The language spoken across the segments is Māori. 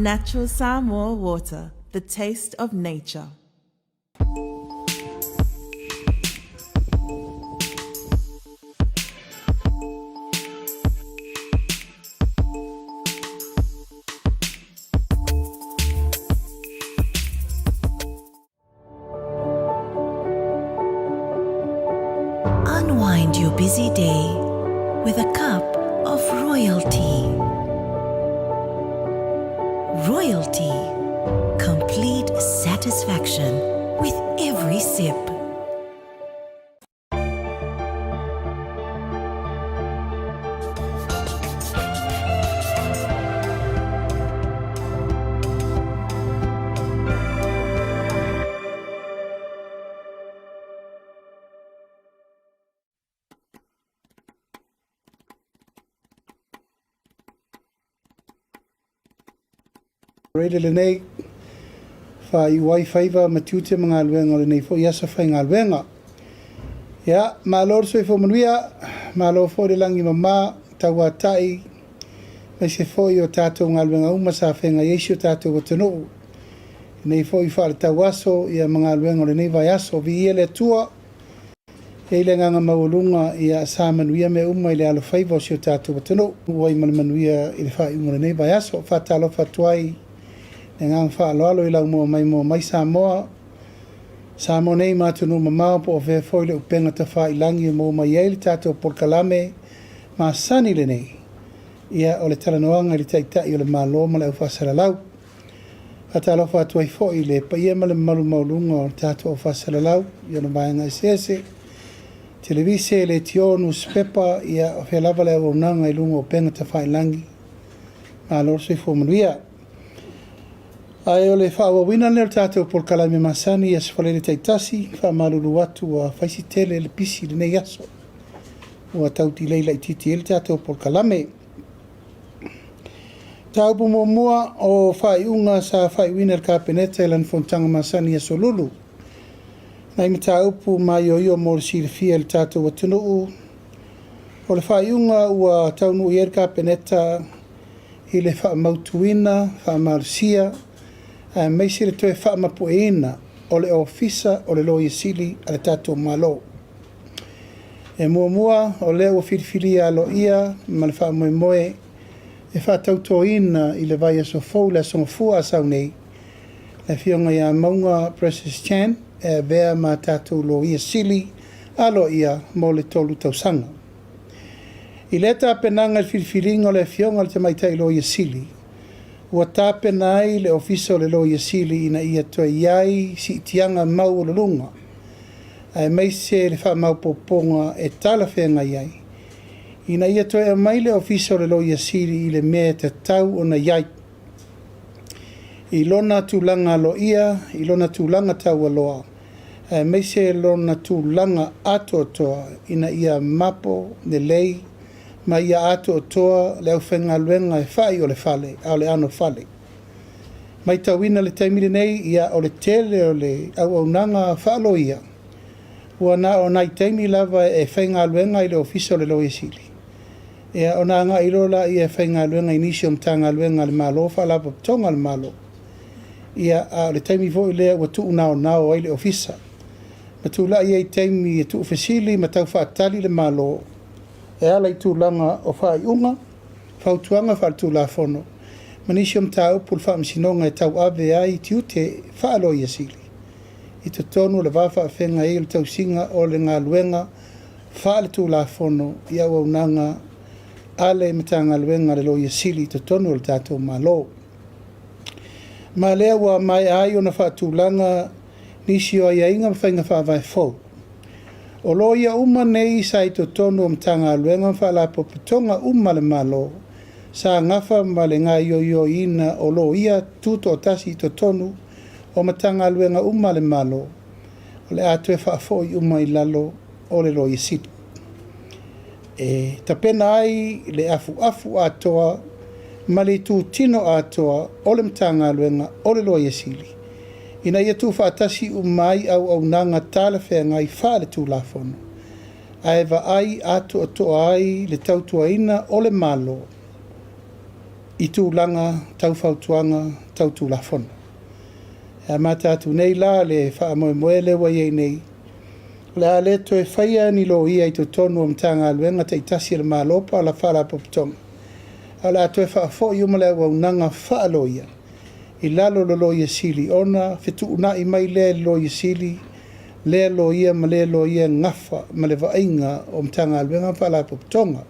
Natural Samoa water, the taste of nature. Unwind your busy day with a cup of royalty. Royalty, complete satisfaction with every sip. Faraile lenei Feiloaiga matiute mga luenga lenei fo yasa whainga luenga. Ia, mālor soi fo manuia, mālor fo de langi mama, taua tai, mai se fo i o tātou ngā luenga uma sa whainga yeisi o tātou o tano. Nei fo i whaare tau aso, ia mga luenga lenei vai aso, vi ele tua, e ile nganga maulunga ia sa manuia me uma ile alo Feiloaiga si o tātou o tano. Uai manuia ile whae uma lenei vai aso, whatalo whatuai, e ngang whaaloalo i lau mua mai Samoa. Samoa nei mātunu mamao po o vea foile upenga ta whailangi mo mai eili tātou Polataivao ma sani le nei. Ia o le talanoanga li taitai o le malo ma le Faasalalau. Hatalo whatuai fo i le pa ia ma le malu maulunga o tātou o Faasalalau. Ia no maenga esese. Televise le tionu spepa ia o whea lava le au nanga i lunga o penga ta whailangi. Ma lorso i fo manuia. Ai o le whaawawina leo tātou Polataivao masani ia sefalele taitasi, whaamalulu atu a whaisitele le pisi le nei aso. Ua tauti leila i titi ele tātou Polataivao. Taupu mua o whaiunga sa whaiwina le kāpeneta ilan fontanga masani a solulu. Nai me taupu mai o io mo le silifia le tātou atunuu. O le whaiunga ua taunu i ele kāpeneta i le whaamautuina, whaamarusia, mai se le toe whaamapueina o le ofisa o le loia sili a le tātou malo. E mua o le ua whiriwhiri a lo ia ma le whaamoemoe e whaatautoina i le vai aso fau le asongafua asau nei le whionga ia maunga Precious Chan e vea ma tātou loia sili a lo ia mo le tolu tausanga. I leta penanga le whiriwhiringa o le whionga le tamaitai loia sili. Ua tape nai le ofisa o le loia sili ina ia toe iai si tianga mau o le lunga. Ai mai se le wha mau poponga e tala whenga iai. Ina ia toe mai le ofisa o le loia sili i le mea te tau o na iai. I lona tūlanga lo ia, i lona tūlanga tau aloa. Ai mai se lona tūlanga ato toa ina ia mapo ne lei ma ia ato o toa le au whenga luenga e whai o le whale, au le ano whale. Mai tauina le taimile nei ia o le tele o le au nanga whalo ia. Ua na o nai taimi lava e whenga luenga i le ofisa o le loia sili. Ia o na nga irola ia whenga luenga inisio mtanga luenga le malo, whalapa tonga le malo. Ia o le taimi vo i lea ua tuu nao ai le ofisa. Ma tūla ia i taimi e tuu fesili ma tau whaatali le malo. E ala i tūlanga o whaiunga, whautuanga whaatula whono. Manisio mtau pul whaamsinonga e tau ave ai tiute whaaloia sili. I te tonu le wafa whenga e le tau singa o le ngā luenga, whaale tūla whono i au au nanga, ale matanga luenga le loia sili i te tonu le tātou malo. Ma lea wa mai ai o na whaatulanga nisio ai inga whainga whaavai fau. O loia uma nei sa i to tonu o mtanga luenga whala popitonga uma le malo, sa ngafa ma le ngā io ina o loia tuto o tasi i to tonu o matanga luenga uma le malo, o le atu e whaafoi uma i lalo o le loia sili. E tapena ai le afu atoa, ma le tu tino atoa o le mtanga luenga o le loia sili. Ina ia tu whaatasi umai au nanga tala whenga i whaale tū la whono. Aewa ai atu atoa ai le tautua ina o le malo. i tūlanga, tau whautuanga, tau tūlafona. E mātātu nei la le whaamoemoe le wai nei. Le a le toe whaia ni lo ia i to tonu o mtanga aluenga te itasi le malopa la whala popitonga. A le a toe whaafo i umale wa unanga whaalo ia. I lalo lo ia sili ona, fitu una i mai le lo ia sili, le lo ia ma le lo ia ngafa ma le vainga o mtanga aluenga whala popitonga.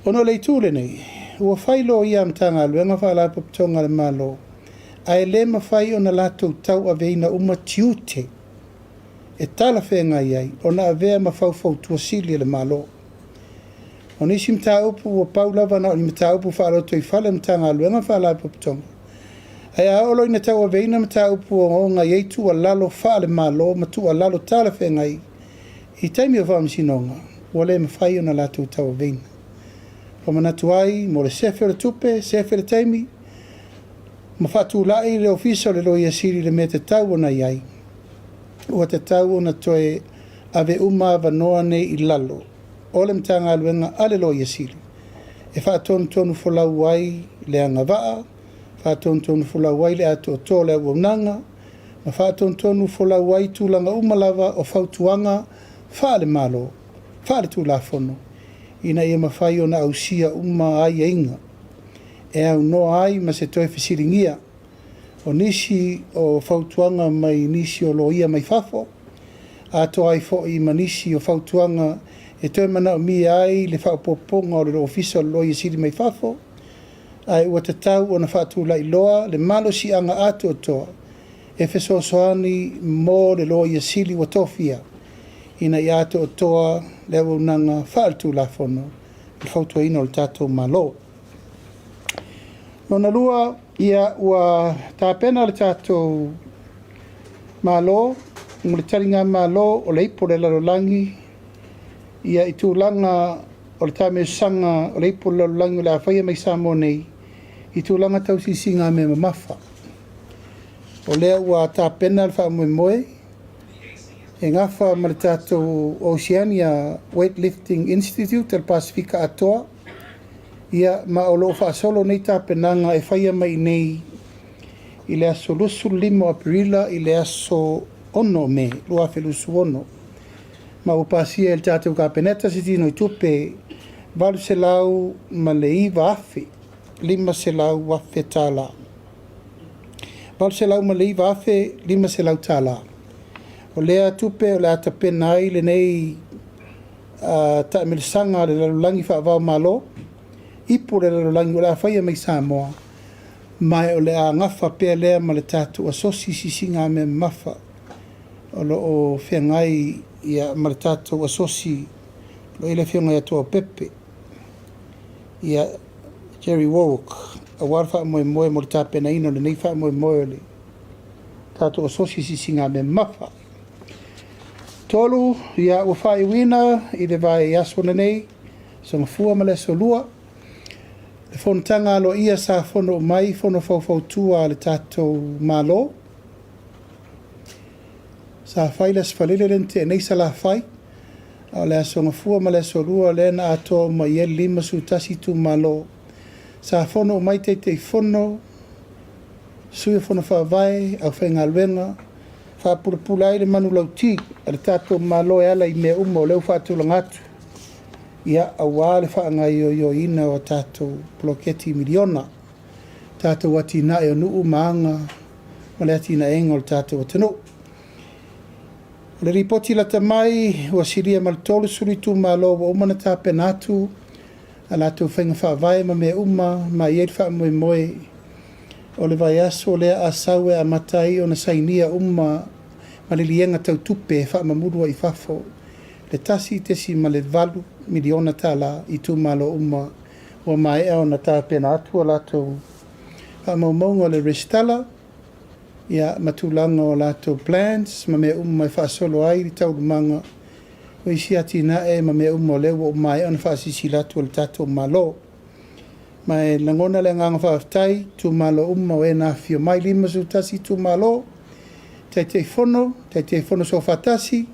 Ono le tūle nei, ua whailo ia mtanga aluenga whala popitonga le malo. Ai le mawhai o na lato tau a veina uma tiute. E tala whenga iai, o na avea mawhauwhau tuasili le malo. O nisi mta upu o paulawa na o ni mta upu whaalo toi whale mtanga aluenga whaala popitonga. Ai a olo ina tau a veina mta upu o ngā ieitu a lalo whaale malo, matu a lalo tala whenga i. I taimi o whaamisinonga, ua le mawhai o na lato tau a veina. O manatu ai, mo le sefere tupe, sefere taimi, ma whatu lai le ofisa le loia siri le me te tau o na iai. Ua te tau o na toe ave uma vanoa nei i lalo. O le mtanga aluenga ale loia siri. E whaatonu tonu folau ai le anga waa, whaatonu tonu folau ai le ato o tō le uaunanga, ma whaatonu tonu folau ai tūlanga umalawa o whautuanga whaale malo, whaale tūlafono. Ina ia mawhai o na ausia uma ai inga. E au no ai ma se toe whisiringia. O nisi o whautuanga mai nisi o loia mai whafo. A to ai fo i manisi o whautuanga e toe mana o mi ai le whaupoponga o le ofisa o loia siri mai whafo. Ai ua te tau o na whaatula i loa le malo si anga ato o toa. E wheso soani mō le loia siri wa tofia. Ina i ato o toa le waunanga whaaltu la fono. Le whautua ino le tato malo. Nona lua ia ua tāpena le tātou malo, mo le taringa malo o le ipo le lalolangi, ia i tūlanga o le tāmeusanga o le ipo le lalolangi o le awhaia mai Samoa nei, i tūlanga tausisinga me mamafa. O lea ua tāpena le whaamoemoe, e ngafa ma le tātou Oceania Weightlifting Institute, le Pasifika atoa, ia ma o loo whaasolo nei tāpenanga e whaia mai nei i le aso lusu limo aprila i le aso ono me, lua whelusu ono. Ma upasia el tātou ka peneta si tino i tupe valu se lau ma le iwa afe, lima se lau afe tāla. Valu se lau ma le iwa afe, lima se lau tāla. O lea tupe o le ata pena ai le nei taimilisanga le lalulangi whaavau malo, ipo le lalolangi o le awhaia mai Samoa, mai o le a ngafa pea lea ma le tātou asosi sisinga me mafa, o lo o whiangai ia ma le tātou asosi, lo ile whiangai atoa pepe, ia Jerry Warwick, a warwha moe moe mo le tāpena ino le nei wha moe moe le tātou asosi sisinga me mafa. Tolu, ia ua whai wina, i le vai aswana nei, sanga fua ma le solua, le fonatanga alo ia sa fono mai, fono fau le tātou malo. Sa whaile sfalile lente, nei sa la whai. O le asonga fua ma le solua, le na ato ma ie lima su tasi tu malo. Sa fono mai te fono, sui fono whaavai, au whainga luenga, whaapurapula ai le manu lauti, le tātou malo e ala i mea umo, leu whaatulangatu. Ia awa le whaanga yo ina o tātou ploketi miliona. Tātou ati na e o nuu maanga, ma le ati na engo le tātou atanu. Le ripoti la tamai, ua siria maltolu suritu malo wa umana tāpena atu, a lātou whainga whaavai ma mea uma, ma iei wha moe moe, o le vai aso lea a saue a matai o na sainia uma, ma le lienga tau tupe, wha mamurua i whafo, le tasi tesi ma le valu, miliona tala i tu malo uma o mai e o na tāpena atu o lātou maunga le restala ia matulanga o lātou plans ma mea uma i whaasolo ai i tau lumanga o isi ati na e ma mea uma o leo o mai e o na whaasisi lātou o le tātou malo ma e langona le nganga whaaftai tu malo uma o e na fio mai lima su tasi tu malo te fono so whatasi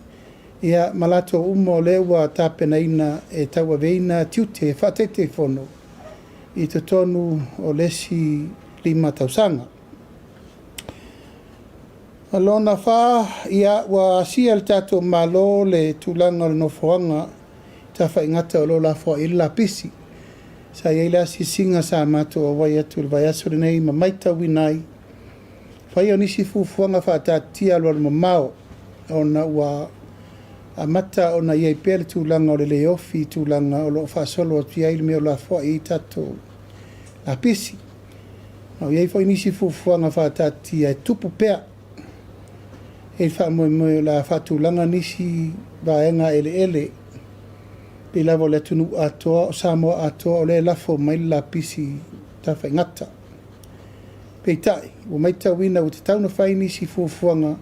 ia malato umo lewa tapena ina e tawa veina tiute whatete fono. i te tonu o lesi 5 tausanga. Alona wha ia wa sia le tatou malo le tūlanga o le nofoanga ta whaingata o lo la wha i la pisi. Sa ia ila si singa sa mato o wai atu le vai aso le nei ma maita winai. Whai o nisi fufuanga wha ta tia lo le mamao o na ua a mata o na iei pele tūlanga o le leofi tūlanga o lo wha solo o tia ili me o la wha i tatou la pisi. O iei whai nisi fufuanga wha ta tia e tupu pea. E wha moe o la wha tūlanga nisi vaenga ele. Pe lavo le tunu atoa o Samoa atoa o le lafo mai la pisi ta whaingata. Pe tai, o maita wina o te tauna whai nisi fuafuanga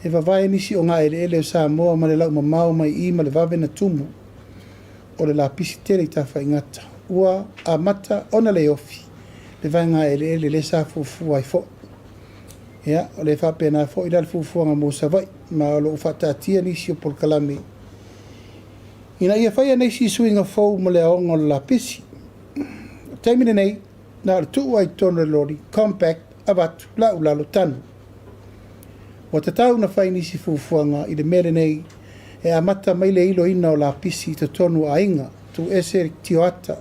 e wawai nisi o ngā ele o Samoa ma le lau mamau mai I ma le wawe na tumu o le la pisi tere ta whaingata. Ua a mata ona le ofi le vai ngā ele le sa fuafua I fo. Ia, o le whapena fo I lal fuafuanga mo sa vai ma o lo whatatia nisi o polkalame. Ina ia whaia nei si suinga fau mo le aonga la pisi. Taimine nei, nā le tuu ai tono lori, compact, avatu, lau lalo tanu. Wa te tau na whai nisi fuafuanga I le mere nei, e amata mai le ilo ina o la pisi te tonu a inga, tu ese tioata,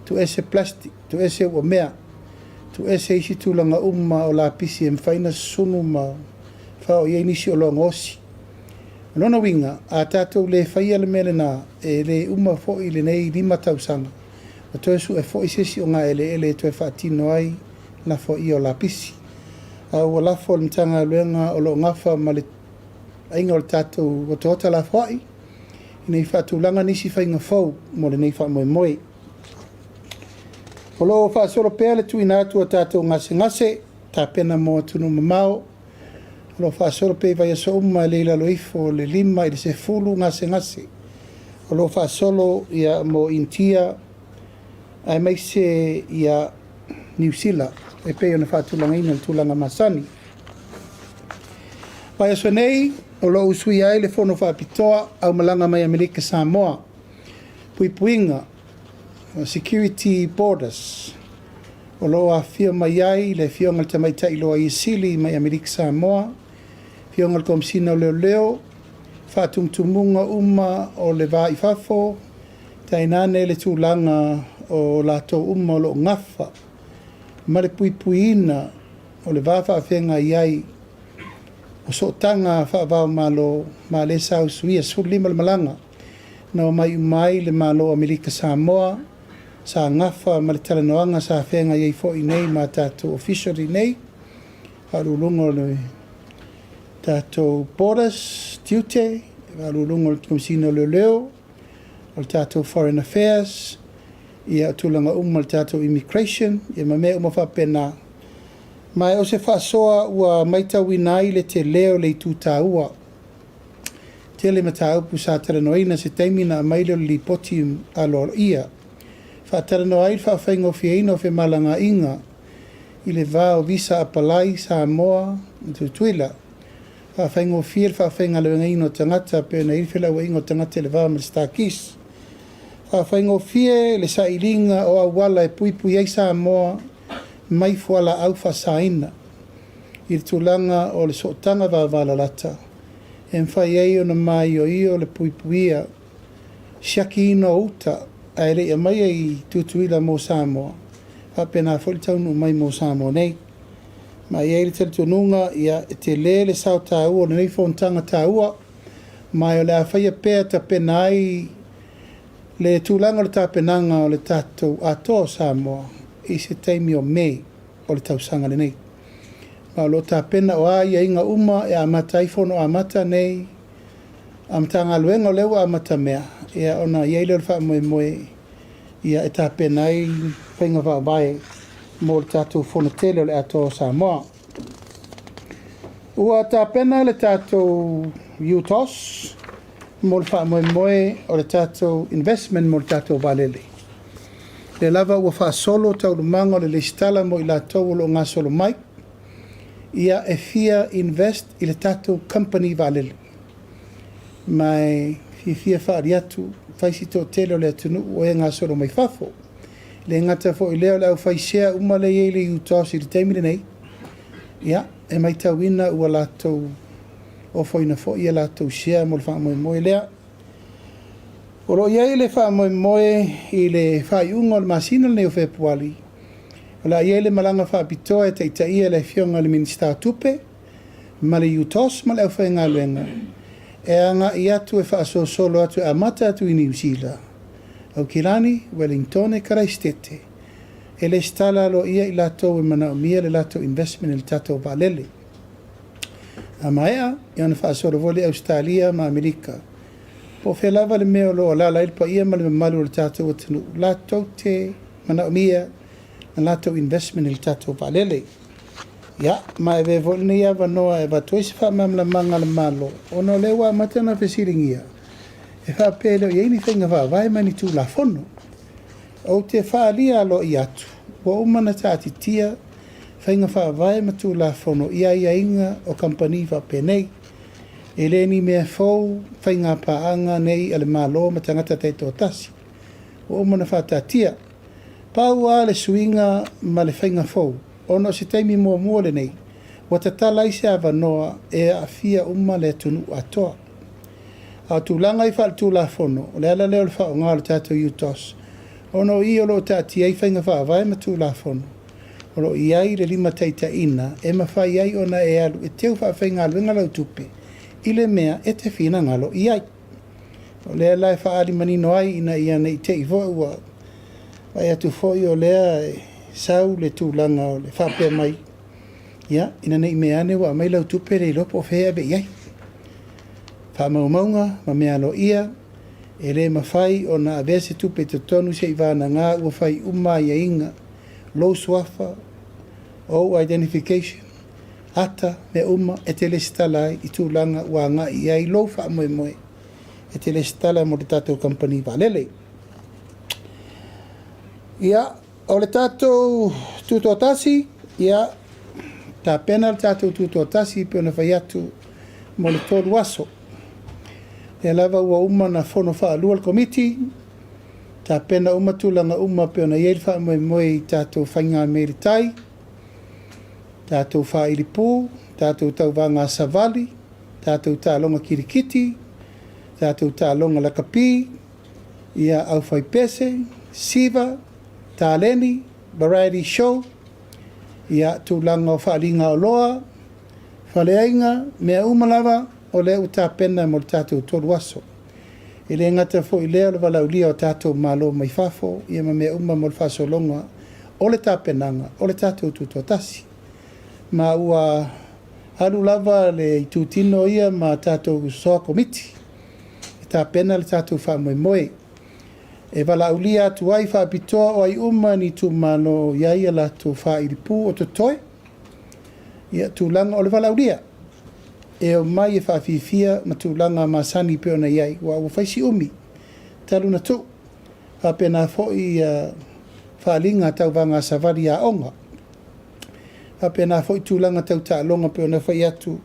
tu ese plastic, tu ese ua mea, tu ese isi tūlanga umma o la pisi e mwhaina sunu ma whao iei nisi o longa osi. Nona winga, a tātou le whaia le mele nā, e le uma fo I le nei 5 tausanga. O toi su e fo I sesi o ngā ele toi whaatino ai na fo I o la pisi. A ua lafo le mtanga luenga o lo ngafa ma le ainga o le tātou o tōta la fwai. I nei whaatulanga nisi whainga fau mo le nei wha moe moe. O lo wha soro pēle tu ina atu a tātou ngase, tā pena mo tunu mamao. Lo fa solo pe vai so uma leila loifo le 5 I le 10 ngase. O lo fa solo ia mo intia ai mai se ia New Zealand e pe ona fa tulanga ina tulanga masani. Vai so nei o lo usui ai le fono fa pitoa au malanga mai Amerika Samoa. Puinga security borders. O lo a fia mai ai le fionga te mai tai loa I sili mai Amerika Samoa. Fionga le komsina o leo, whatumtumunga uma o le wā I whafo, tainane le tūlanga o lato uma o lo ngafa, ma le puipuina o le wā whawhenga iai, o so tanga whawau malo, ma le sau suia, so 5 le malanga, na o mai le malo Amerika Samoa, sa ngafa ma le talanoanga sa whenga iai fo I nei ma tātou officially nei, harulungo le tātou borders, tiute, alulungo le komsina leo, o le tātou foreign affairs, ia tūlanga le tātou immigration, ia mamea whapena. Mai o se whasoa ua maita winai le te leo le tūtāua. Te le mataupu sa taranoina se taimina a maile li poti alo ia. Whataranoai whawhaingo fiaino fe malanga inga, I le vā o visa apalai Samoa, tuila. Whawhaingo fiel whawhainga lewenga ino tangata pe na irwhela ua ingo tangata le vā Stakis. Whawhaingo fie le sa ilinga o awala e puipui ei Samoa mai fuala au whasaina. I tūlanga o le sotanga wāwala lata. E mwhai ei o na mai o io le puipuia. Siaki ino uta a ere ia mai ei tutuila mo Samoa. Whapena foli taunu mai mo Samoa nei. Ma iei le teletonunga ia te le sao tāua o nei whontanga tāua. Mai o le awhaia pēr ta penai le tūlanga o le tāpenanga o le tātou atoa Samoa I se teimi o mei o le tausanga le nei. Ma lo tāpena o a ia inga uma e amata ifono amata nei amatanga luenga o lewa amata mea. Ia ona iei le wha moe ia e tāpenai whainga whawae mo le tātou whonatele o le atoa Samoa. Ua tāpena le tātou UTOS mo le whamoe o le tātou investment mo le tātou walele. Le lava ua whaasolo tau lumanga o le Tusitala mo I lātou o lo ngā solo mai. Ia e fia invest I le tātou company walele. Mai fia whaari atu, whaisi tō tele o le atunu o e ngā solo mai whafo. le ngata fo i leo lau whaisea umale i le utosi le teimile nei. Ia, e mai tauina ua lātou o whaina fo i a lātou sea mo le wha moe moe lea. Oro iai le wha moe moe i le whai unga o le masina le o Fepuari. Ola iai le malanga wha pitoa e taitaia le fionga le minister tupe, ma le utos ma le au whainga luenga. E anga i atu e wha so solo atu e amata atu i New Zealand. Au Kirani, Wellington e Karaistete. E le stala lo ia i lato e mana o mia le lato investment e le tato valele. A maea, i ana wha soro vole Australia ma Amerika. Po whea lava le meo lo ala ilpa ia ma le mamalu le tato o tenu. Lato te mana o mia na lato investment e le tato valele. Ia, ma e ve volne ia vanoa e vatoisi wha mamla manga le malo. Ono lewa matana whesiringia. E wha pēleo i eini whainga wha vai mani tū la fono. O te wha alia alo i atu. Wa umana tāti tia, whainga wha vai ma tū la fono. Ia inga o kampani wha pēnei. E le ni mea fau, whainga paanga nei ale malo ma tangata teito tasi. Wa umana wha tātia. Pau a le suinga ma le whainga fau. Ono se taimi mua le nei. Wa tatala ise a vanoa e a fia umma le tunu atoa. A tūlanga i wha tūla fono, o le ala leo le wha o ngā le tātou utos. Ono i o lo tāti ai whainga wha vai ma tūla fono. O lo i ai le lima teita ina, e ma whai ai ona e alu, e teo wha whainga alu inga lau tupe. I le mea e te whina ngalo i ai. O le ala e wha ali manino ai ina i ana i te i voa ua. Vai atu foi o lea e sau le tūlanga o le whapea mai. Ia, ina nei mea ane wa mai lau tupe le lopo o whea be i ai. Whamaumaunga, ma mea lo ia, e le mawhai o na avese tupe te tonu se i vana ngā ua whai uma ia inga, low swafa, o identification, ata me uma e te le stalai i tūlanga ua ngā i ai low wha moe moe, e te le stala mo le tātou company valele. Ia, o le tātou tūtotasi, ia, tā pena le tātou tūtotasi pe ona whai atu mo le tōru aso. E lava ua uma na fono wha alua le komiti, tā pena uma tūlanga uma pe ona iei wha moe moe i tātou whainga meri tai, tātou wha iripu, tātou tau wanga savali, tātou tā longa kirikiti, tātou tā longa lakapi, ia au whai pese, siva, tā leni, variety show, ia tūlanga o wha alinga o loa, whaleainga, mea umalava, o leo tā pena mo le tātou tolu aso. E le ngata fo i leo le walaulia o tātou malo mai fafo, ia ma mea uma mo le whasolonga, o le tā penanga, o le tātou tutotasi. Ma ua halu lava le itutino ia ma tātou soa komiti. E tā pena le tātou wha moe moe. E walaulia atu ai wha pitoa o ai uma ni tu malo iaia la tu wha iripu o to toi. Ia tūlanga o le walaulia. E o mai e whawhiwhia ma tūlanga ma sani pe ona iai, wa ua whaisi umi, talu na tū, a pena fhoi whaalinga tau wanga savari a onga, a pena fhoi tūlanga tau ta longa pe ona whai atu,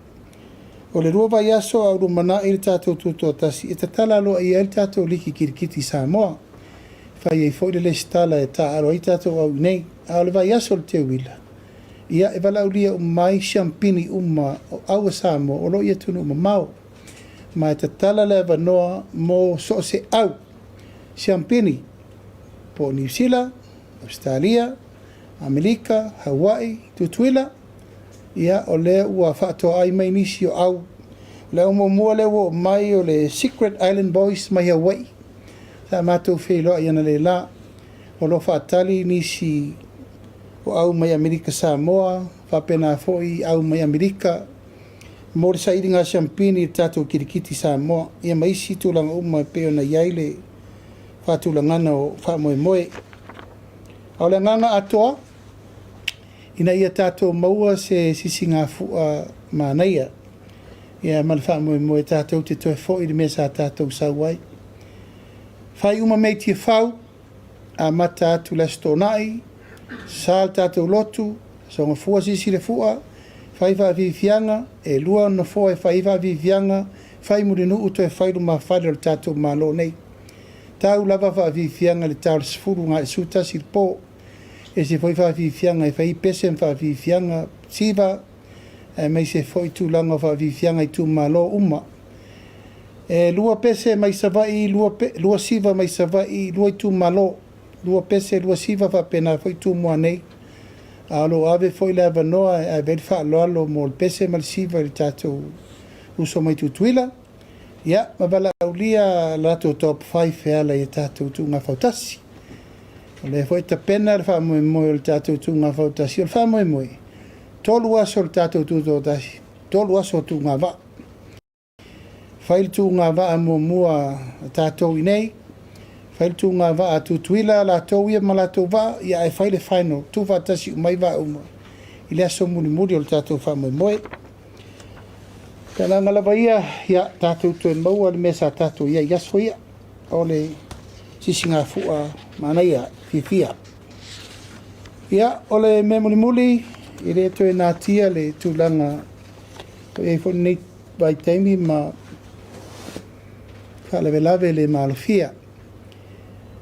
o le rua vai aso au rumana i le tātou tūtotasi, e tatala aloa i el tātou liki kirikiti Samoa, whai e fhoi le stala e tā aro i tātou au nei, au le vai aso le te wila. Ia e walaulia mai champini uma o aua Samoa o lo ia tunu uma mau. Ma e tatala le vanoa mo so se au champini po New Zealand, Australia, Amerika, Hawaii, Tutuila. Ia o le ua whaato ai mai nisi o au. Le o mua le o mai o le Secret Island Boys mai Hawaii. Sa mātou Feiloaiga ana le la o lo whaatali nisi o au mai Amerika Samoa, whapena foi au mai Amerika, mo le sairinga champini tātou kirikiti Samoa, ia maisi tūlanga uma peo na iaile whātūlangana o whamoe moe. Au le nganga atoa, ina ia tātou maua se sisi ngā fua mānaia, ia male whamoe moe tātou te toe foi le mesa tātou sauai. Whai uma mei tia whau, a mata atu la stonai, sal tātou lotu, so ngā fua sisi le fua, whai whavivianga, e lua na fua e whai whavivianga, whai murinu uto e whai luma whai le tātou malo nei. tau lava whaawiwhianga le tau sifuru ngā suta sirpo. E se foi whaawiwhianga e whai pese whaawiwhianga siva. Mai se foi tūlanga whaawiwhianga I tū malo uma. Lua pese mai savai, lua siva mai savai, lua I tū malo. Lua pese, lua siva whapena foi tū mua nei. Alo ave foi le avanoa e veri whaaloalo mo le pese mal siva I tātou uso mai tutuila. Ia, mawala aulia lato top 5 e ala I tātou tū ngā whautasi. Le foi ta pena le whamoe moe le tātou tū ngā whautasi. O le whamoe moe. Tolu aso le tātou tū tōtasi. Tolu aso tū ngā wā. Whail tū ngā wā mo mua tātou I nei. Whail tū ngā wā a tutuila lātou ia ma lātou wā. Ia e whaile whaino. Tū whātasi umai wā uma. I le aso muni muri o le tātou whamoe moe. Kana ngalawa ia tātou tuen maua le mesa tātou ia iaso ia. O le sisi ngā fua mana ia fifia. Ia o le me muli muli I le toe nā tia le tūlanga. Ko e fo nei vai taimi ma whalewe lave le malofia.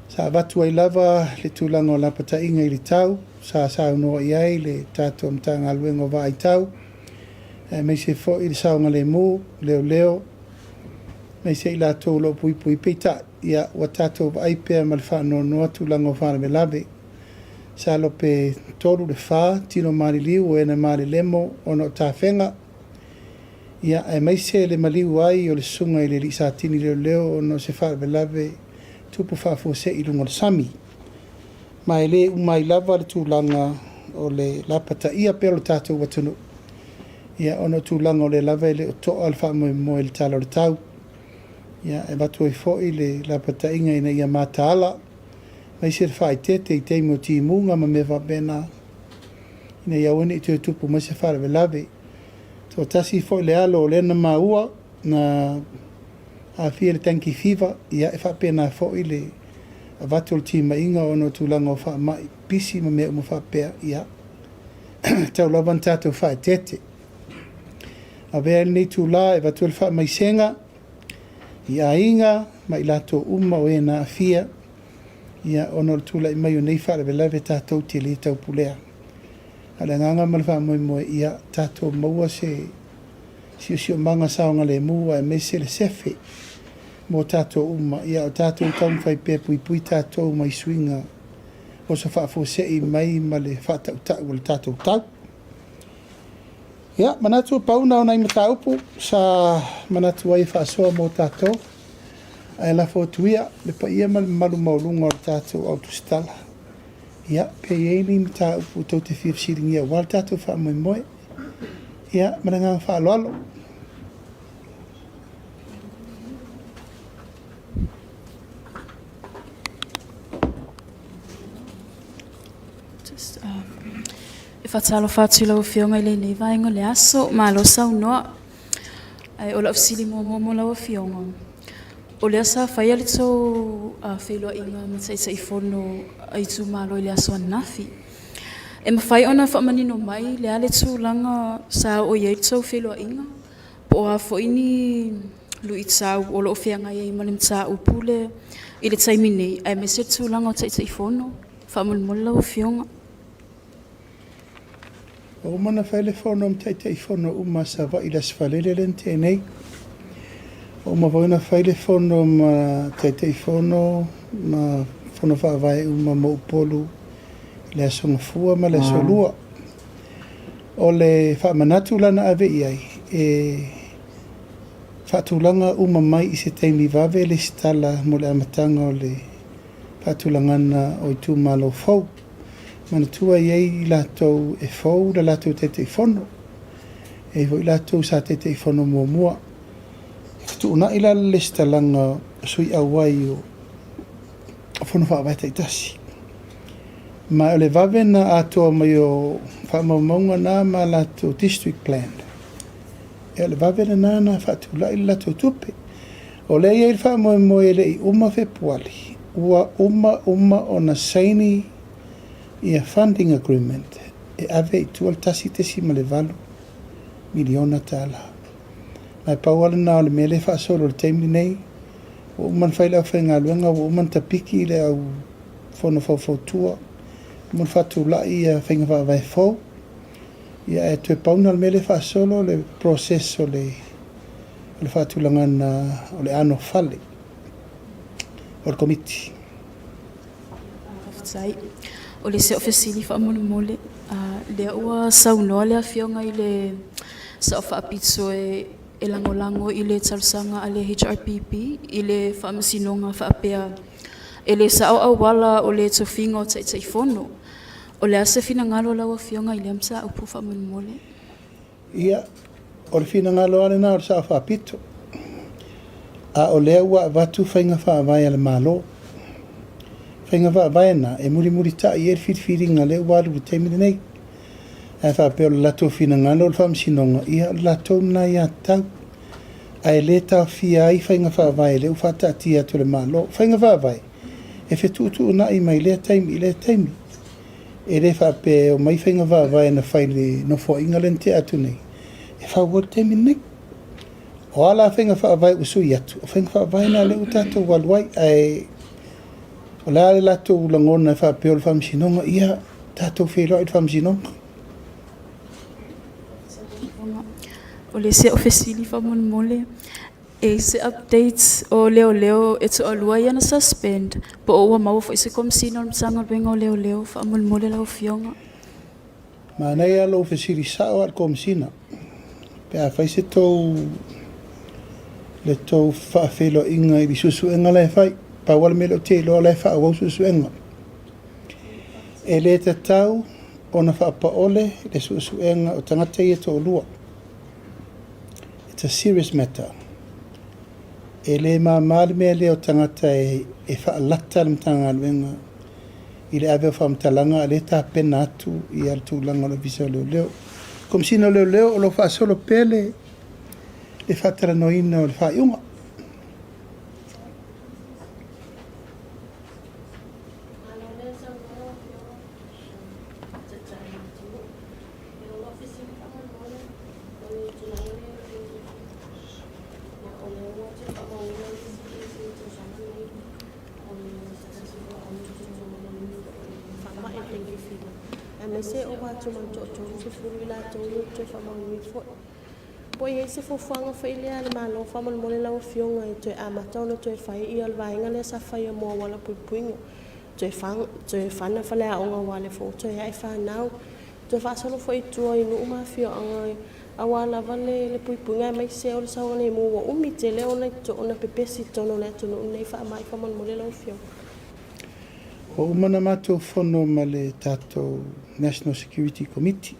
Sa watu ai lava le tūlanga o lapata inga I le tau. Sa unoa I ai le tātou mtanga aluengo wa ai tau. Mei se fo I le saunga le mū, leo. Mei se I la tō lo pui peita. Ia wa tātou wa aipea ma le whānoa noa tūlanga o whālewe lave. Sa lo pe tolu le whā, tino mari liu o ena mari lemo o no tāwhenga. Ia mei se le maliu ai o le sunga I le li sa tini leo o no se whālewe lave tupu whāfua se I lungo le sami. Mai le umai lava le tūlanga o le lapata ia pero tātou watunu. Ia ono tūlanga o le lava le o toa al whamoe moe le tala o le tau. Ia watu e fōi le lapata inga ina ia mātaala. Mai se whai tete I teimo ti munga ma me wabena. Ina ia wene I tue tupu mai se whare lave. Tō tasi fōi le alo o lena maua na Afia le tanki fiva. Ia e whapena fōi le watu o ti mainga ono tūlanga o wha mai pisi ma me umu whapea. Ia tau lawan tātou whai tete. A vea nei tūla e watu le wha mai senga. Ia inga mai lato uma o e na Afia. Ia ono le tūla I mai o nei whare lave tātou te le tau pulea. Ale nganga malwha moe moe ia tātou maua se sio manga saonga le mua e mese le sefe. Mo tātou uma ia o tātou taum whai pe pui tātou mai swinga. O sa whaafo se I mai ma le whaatau tau o le tātou tau. Ia, manatu pauna o nai mata upu sa manatu ai whaasoa mo tātou. Ai la fotuia le pa ia malu maulunga o tātou au Tusitala. Ia, pe iei ni mta upu tau te whiafsiringi a wal tātou wha moe moe. Ia, mananga wha aloalo. E whatalo whatula o whionga I le nei vaenga le aso, ma lo sau noa. Ai o la usili mo la o whionga. O le asa whaia le tō Feiloaiga mataitai fono ai tū malo I le aso anafi. E mawhai ona whamanino mai le ale tūlanga sa o iei tō Feiloaiga. Po a foini lui tau o lo whianga iei male mta upule I le taimi nei. Ai me se tūlanga o taitai fono. Whamanimola o whionga. O mana whaile whono mtaitai whono uma sa wa I las whalele lente nei. O ma waina whaile whono ma taitai whono ma whono whaawai uma mo Upolu le asonga fua ma le solua. O le whaamanatu lana ave iai e whaatulanga uma mai I se taimi wawe le stala mo le amatanga o le whaatulangana o I tū malo fau. Mana tua iei latou e fau la latou tete fono. E voi latou sa tete fono mua. Tuuna ila lista langa sui awai o fono whaawai taitasi. Ma ole vavena atoa mai o whaamaunga nā ma latou district plan. E ole vavena nāna whaatula ila latou tupe. O le iei whaamoe le I uma Fepuari. Ua uma ona saini ia funding agreement e ave I tual tasi tesi ma le valu miliona tala. Mai pauala na o le mele whaasolo le taimi nei o man faila whaingaluenga o man tapiki le au whono whautua man whatula i a whainga whaavai whau ia e tue pauna mele whaasolo le proceso le whaatulanga na o le ano whale o le komiti. Sai o le se ofisili fa mole le ua saunoa le Afioga i le sa whaapitso e langolango i le talsanga a le HRPP i le whaamasinonga fa Apia e le sa au wala o le tofinga o taifono o le ase fina ngalo lau Afioga i le amsa upu fa mole. Ia o le fina ngalo ane na o le sa whaapito a o lea ua watu whainga whaavai ale malo whainga whaavai na e muri ta i e whiriwhiringa le walu i teimine nei e whaapeo le lato fina ngalo le whaamsinonga ia lato na ia tau a e le tau fia ai whainga whaavai le uwhata atia to le malo whainga whaavai e whetuutu na i mai le taimi e le whaapeo mai whainga whaavai na whaile no fo inga lente atu nei e whaua teimine nei o ala whainga whaavai usui atu o whainga whaavai na le utato waluai ai o la le lato ulangona e whaapeo le whaamsinonga ia tato Feiloaiga le whaamsinonga o le se ofisili fa mole e se updates o leo e to alua ia na suspend po o mau fo se komsino msanga benga o leo fa mole la Afioga ma nei alo ofisili sa o al komsina pe a faise to le to fa Feiloaiga i susu enga le fai pa wal melo te lo le fa o susu enga e le te tau ona fa pa ole le susu enga o tangata i to lua. It's a serious matter. E le mamali me le o tangata e whaalata le mtanga aluenga i le aweo whamtalanga le ta pena atu i al tūlanga le visa leo. Komsina leo o lo whaasolo pele le whaatara noina o le whaiunga. Se o watu man to se fulu la to to fa ma mi fo poi se fo fanga fa ile al malo fa mal mole la Afioga e to ama to no to fa i al vainga le sa fa ia mo wala puinga to fa na fa la o wala fo to ia fa now to fa solo fo i to i no ma fio anga awala vale le puinga mai se o sa ona mo o mi te le ona to ona pepesi to no le to no nei fa mai fa mal mole la Afioga o umana mato fono male tato National Security Committee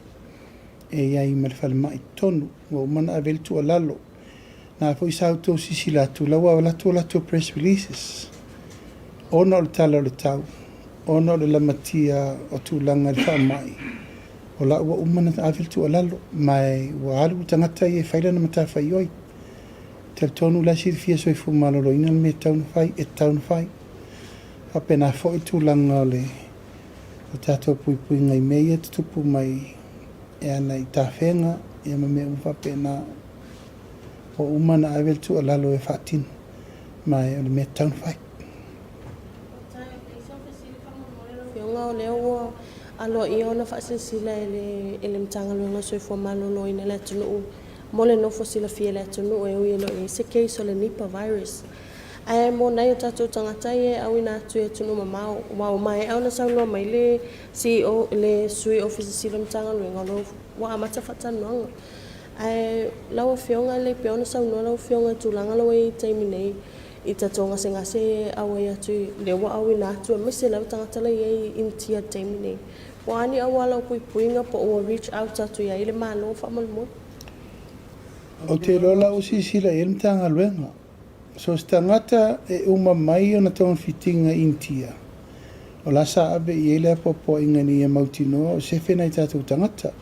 e iai male whalemai tonu o umana a veli tu alalo na po isau tō sisi latu lawa o lato press releases ona o le tala o le tau ona o le lamatia o tūlanga le whaamai o la ua umana a veli tu alalo mai ua alu tangata i e whailana mata whai oi tel tonu la sirifia soi fu malolo ina me taunu whai e taunu whai apena fo i tūlanga le o tātou pui ngai mei e tupu mai e ana i tāwhenga e ma mea uwha pena o umana a tu alalo e whātinu mai o le mea taunu whai. Whionga o leo alo i ona whaasisila e le mtanga luenga soi fua malolo ina le tunu mole no fosila fia le tunu e ui elo e se case o le Nipah virus. Ai mo nai tatu tangata e au ina tu e tunu mamau wa mai au na sauno mai le CEO le sui office silam tanga luenga lo wa amata fatananga ai lawa Afioga le peona sauno lawa Afioga tulanga lo e taimine i tatonga senga se au ia tu le wa au ina tu me se lawa tangata le e intia taimine wa ani au ala puinga po o reach out to ia ile malo fa malmo o te lola usi sila e mtanga luenga so stangata e uma mai ona ton fitinga intia o la sa abe i ele popo inga ni e mautino o se fena i tatu tangata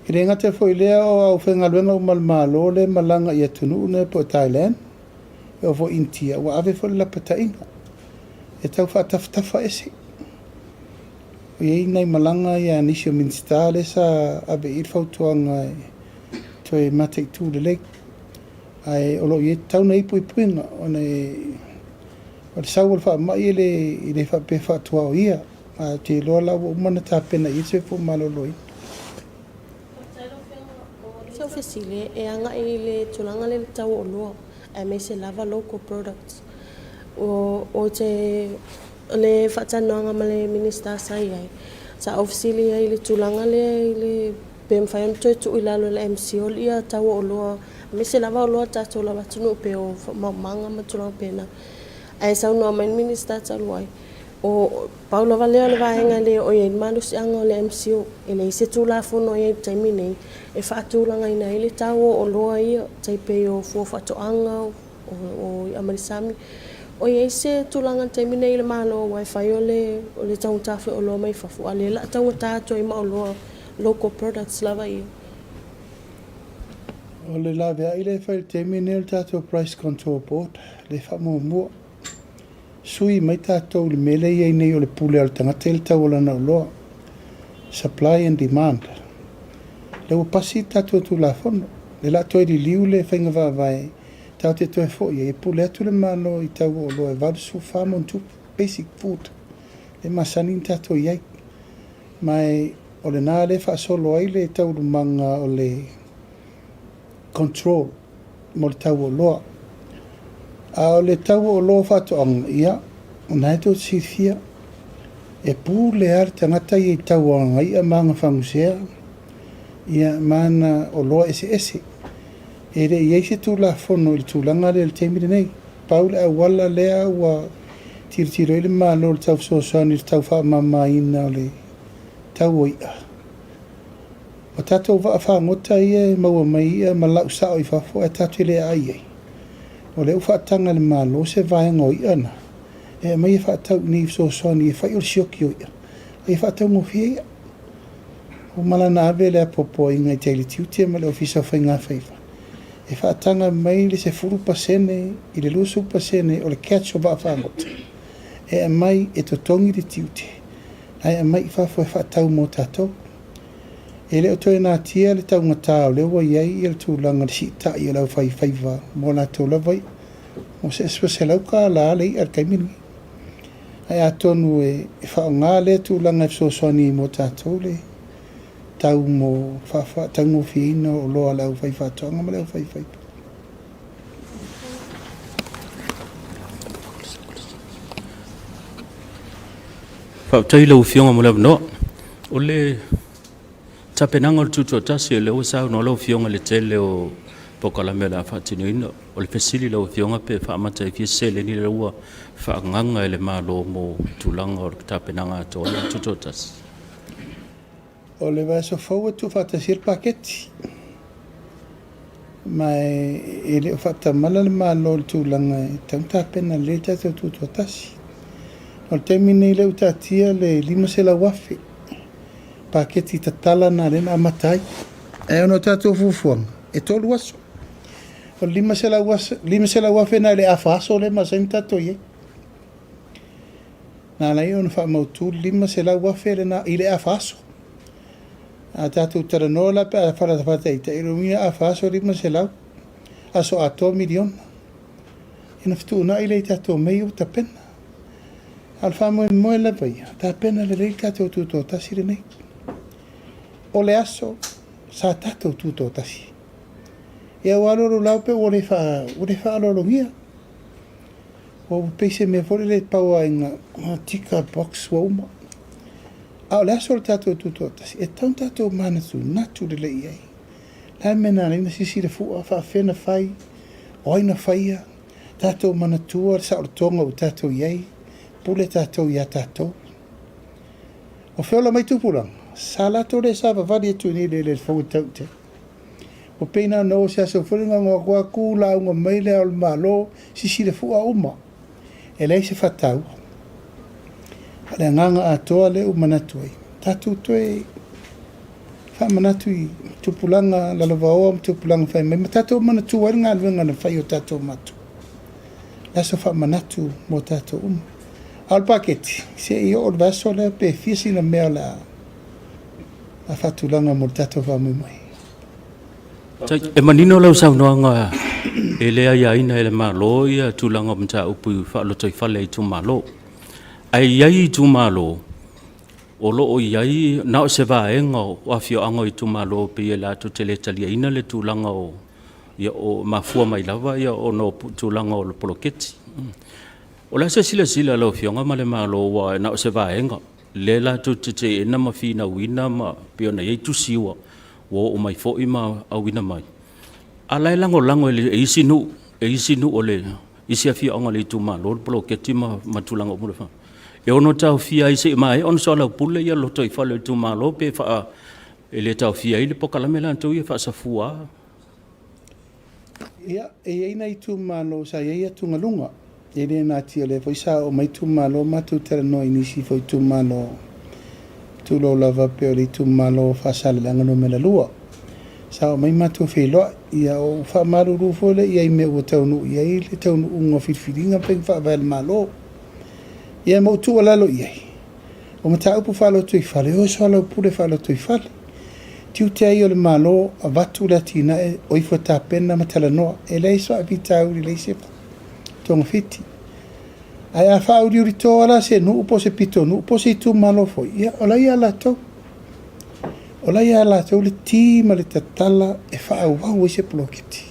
i renga te fo ilea o au whenga luenga o malmalo le malanga i atunu ne po Thailand e o fo intia wa ave fo la pata inga e tau whaataftafa ese o iei nei malanga i anisio minstale sa abe i fautuanga to e mate tu le lake ai o lo ye tau nei puinga ona o sau fa mai ile fa pe fa tua ia a te lo la o mana ta pena i se fu malo loi so fesile e anga ile tulanga le tau o lo e me se lava local products o te le fa tanoanga male minister sai ai sa ofisili ai le tulanga le pem fayam tu ilalo le MCO ia tau o lo me se lava o lo ta to la tunu pe o manga matulanga pena ai sa no man minister talwai o Paulo Valeo le vaenga le o ye malu si anga le MCO ele se tula fono ye taimine e fa tulanga ina ile tau o lo ia tai pe o fo fa to anga o amarisami o ye se tulanga taimine ile malo wifi o le tau tafe o lo mai fa fu ale la tau ta to ima o lo local products lava ia o le lave ile fa taimine le tato price control board le fa mo sui mai tātou le mele iei nei o le pule al tangata le tau lana uloa. Supply and demand. Le ua pasi tātou tu la fono. Le la toi li liu le whainga vāvai. Tau te toi fo ia. E pule atu le malo i tau o loa. E vadu su whamon tu basic food. Le masanin tātou iei. Mai o le nā le wha solo ai le tau lumanga o le control. Mo le tau o loa. A le tau o lo whatoanga ia, o nai tō sifia, e pū le ar tangata i tau anga ia maanga whangusea, ia mana o loa ese. E re iei se tū la whono i tūlanga le teimire nei, paule a wala lea ua tiritiro i le malo le tau soasani le tau wha mama ina o le tau o ia. O tatou wa whangota ia, maua mai ia, malau sao i whafo, e tatou le ai ei. O le uwhaatanga le malo se vaenga o iana. E mai e whaatau ni so soni e whai o sioki o ia. E whaatau mo fia ia. O malana awe le apopo i ngai teili tiutia ma le ofisa whai ngā whaiva. E whaatanga mai le se furu pasene, i le lusu pasene o le catch o whaafangota. E mai e totongi le tiutia. Ai mai i whafo e whaatau mo tātou. E leo toi nā tia le tau ngatau leo wa iei i le tūlanga le sita i lau whaiva mō nā tō lavai. Mō se se lau ka la le i ar kaimini. Ai atonu e whao ngā le tūlanga e fsosoni mō tātou le tau mō whawha, tau mō whiina o loa lau whaiva tonga ma lau whaiva. Whao tai lau whionga mo lau no. O le tapenanga o tutua tasi e leo sao no lau fionga le tele o Pokalamea la whaatino ina. O le pesili lau fionga pe whaamata i fia sele ni leua whaanganga e le malo mo tulanga o tapenanga ato le tutua tasi. O le vai so fau tu whaatasir paketi. Mai e le whaatamala le malo le tulanga e tau tapena le tato tutua tasi. O le temine i leu tatia le lima se la wafi. Paketi tatala na rena amatai. E ono tato fufuanga. E tolu aso. O lima se la wafe na le afaso le masang tato ye. Na lai ono wha mautu lima se la wafe le na ile afaso. A tato taranola pe a wharatawhata ita. I rumia afaso lima se lau. Aso ato milion. Ina fitu na ile tato meiu ta pena. Alfa moe la vai. Ta pena le rei tato tuto tasire nei. O le aso sa tatou tuto tasi. E au aloro laupe o le wha aloro ngia. O peise me vore le paua inga tika box wa uma. A o le aso le tatou tuto tasi. E taun tatou manatu natu le le iei. La mena reina sisi le fua wha whena whai. Oina whaia. Tatou manatua sa o tonga o tatou iei. Pule tatou ia tatou. O whiola mai tupuranga. Sala tore sa vavadi tu ni le fo taute. O peina no se aso furinga ngo kwa kula ngo maile al malo si le fu a uma. Ele se fatau. Ale nganga atoa le umanatu ai. Tatu toe fa manatu i tupulanga la lavao tupulanga fa me tatu manatu wa nga alwenga na fa yo tatu matu. La so fa manatu mo tatu al paketi se io o vaso le pe fisi na mela a fatulanga mo tato va mai. E manino lau sau noa ngā e lea iaina e le malo ia tulaga mata upu faalotai fale i tumalo ai iai i tumalo o loo iai na o se vaega o afioaga i tumalo pe ia latou te le taliaina le tulaga o ia o mafua mai lava ia ono tulaga o le poloketi o le se silasila lau fionga ma le malo ua na o se vaega le latou teteina ma finauina ma pe ona iai tusiua ua o mai foʻi ma auina mai ala e lagolago e isi nu o le isi afioaga le itumalo le poloketi ma tulaga umu le fa e ono taufia ai seʻi mae ona so alaupule ia loto i fale o itumalo pe faa e le taufia ai le pokalame latou ia faasafua ia e ina itumalo sa ia tugaluga e le natia le foi sa o mai tumalo matu terano inisi foi tumalo tulo lava pe o le tumalo faasalalau no mela lua sa o mai matu Feiloaiga ia o faamalulu fole ia i me ua taunu ia i le taunu unga firfiriga pe faavae le malo ia mo tu lalo ia o mata upu falo tu fale o so lo pule falo tu fale tiu te ai o le malo a vatu latina e o i fota pena matala no e le so abita u le se tonga fiti ai a fa u ri to ala se no upo se pito no upo se tu malo fo ia ola ia la to le ti ma le tatala e fa u wa se bloketi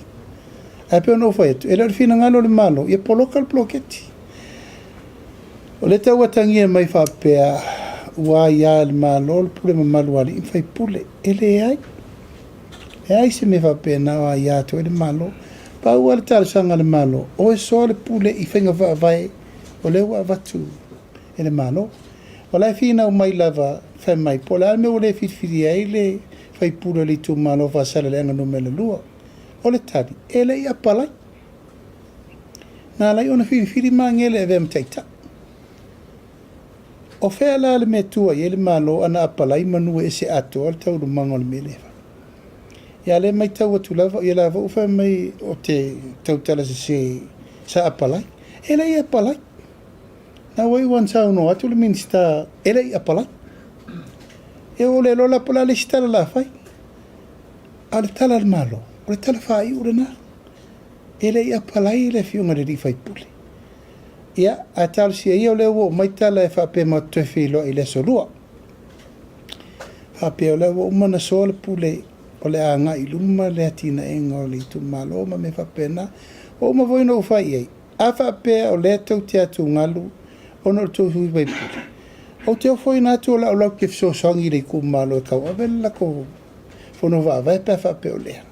ai pe no fo e le fina ngalo le malo ia polocal bloketi o le tau atangia mai whapea ua ia le malo le pule ma malu ali i whai pule ele ai se me whapea na wa ia to le malo pa ua le tala sanga le malo o e so le pule i whainga vai o le ua vatu e le malo o lai fina o mai lava whai mai po le me o le whiwhiri ai le whai pule li tu malo Faasalalau le anga no mele lua o le tali ele i apalai na lai ona whiwhiri ma ngele e vem taita o fea la le metua i le malo ana apalai manua e se ato al tau lumanga o le melefa. Ia le mai tau atu lava, ia lava ufa mai o te tau tala se sa apalai. Ele i apalai. Na wai wan sa uno atu le minista, ele i apalai. E o le lola pola le sitala la fai. A le tala le malo, o le tala fai ure na. Ele i apalai le fiunga le rifai pule. Ia, a tau si ia o le uo, mai tala e whape ma tue Feiloaiga ile solua. Whape o le uo umana soa le pule, o le anga i luma le atina enga o le itu malo, ma me whape na, o ma voina u whai ei. A whape o le tau te atu ngalu, o no tau hui bai pule. O te o fwoi na atu o la o lau kif so songi le ku malo e kau, a vela ko whono wa vai pe whape o lea.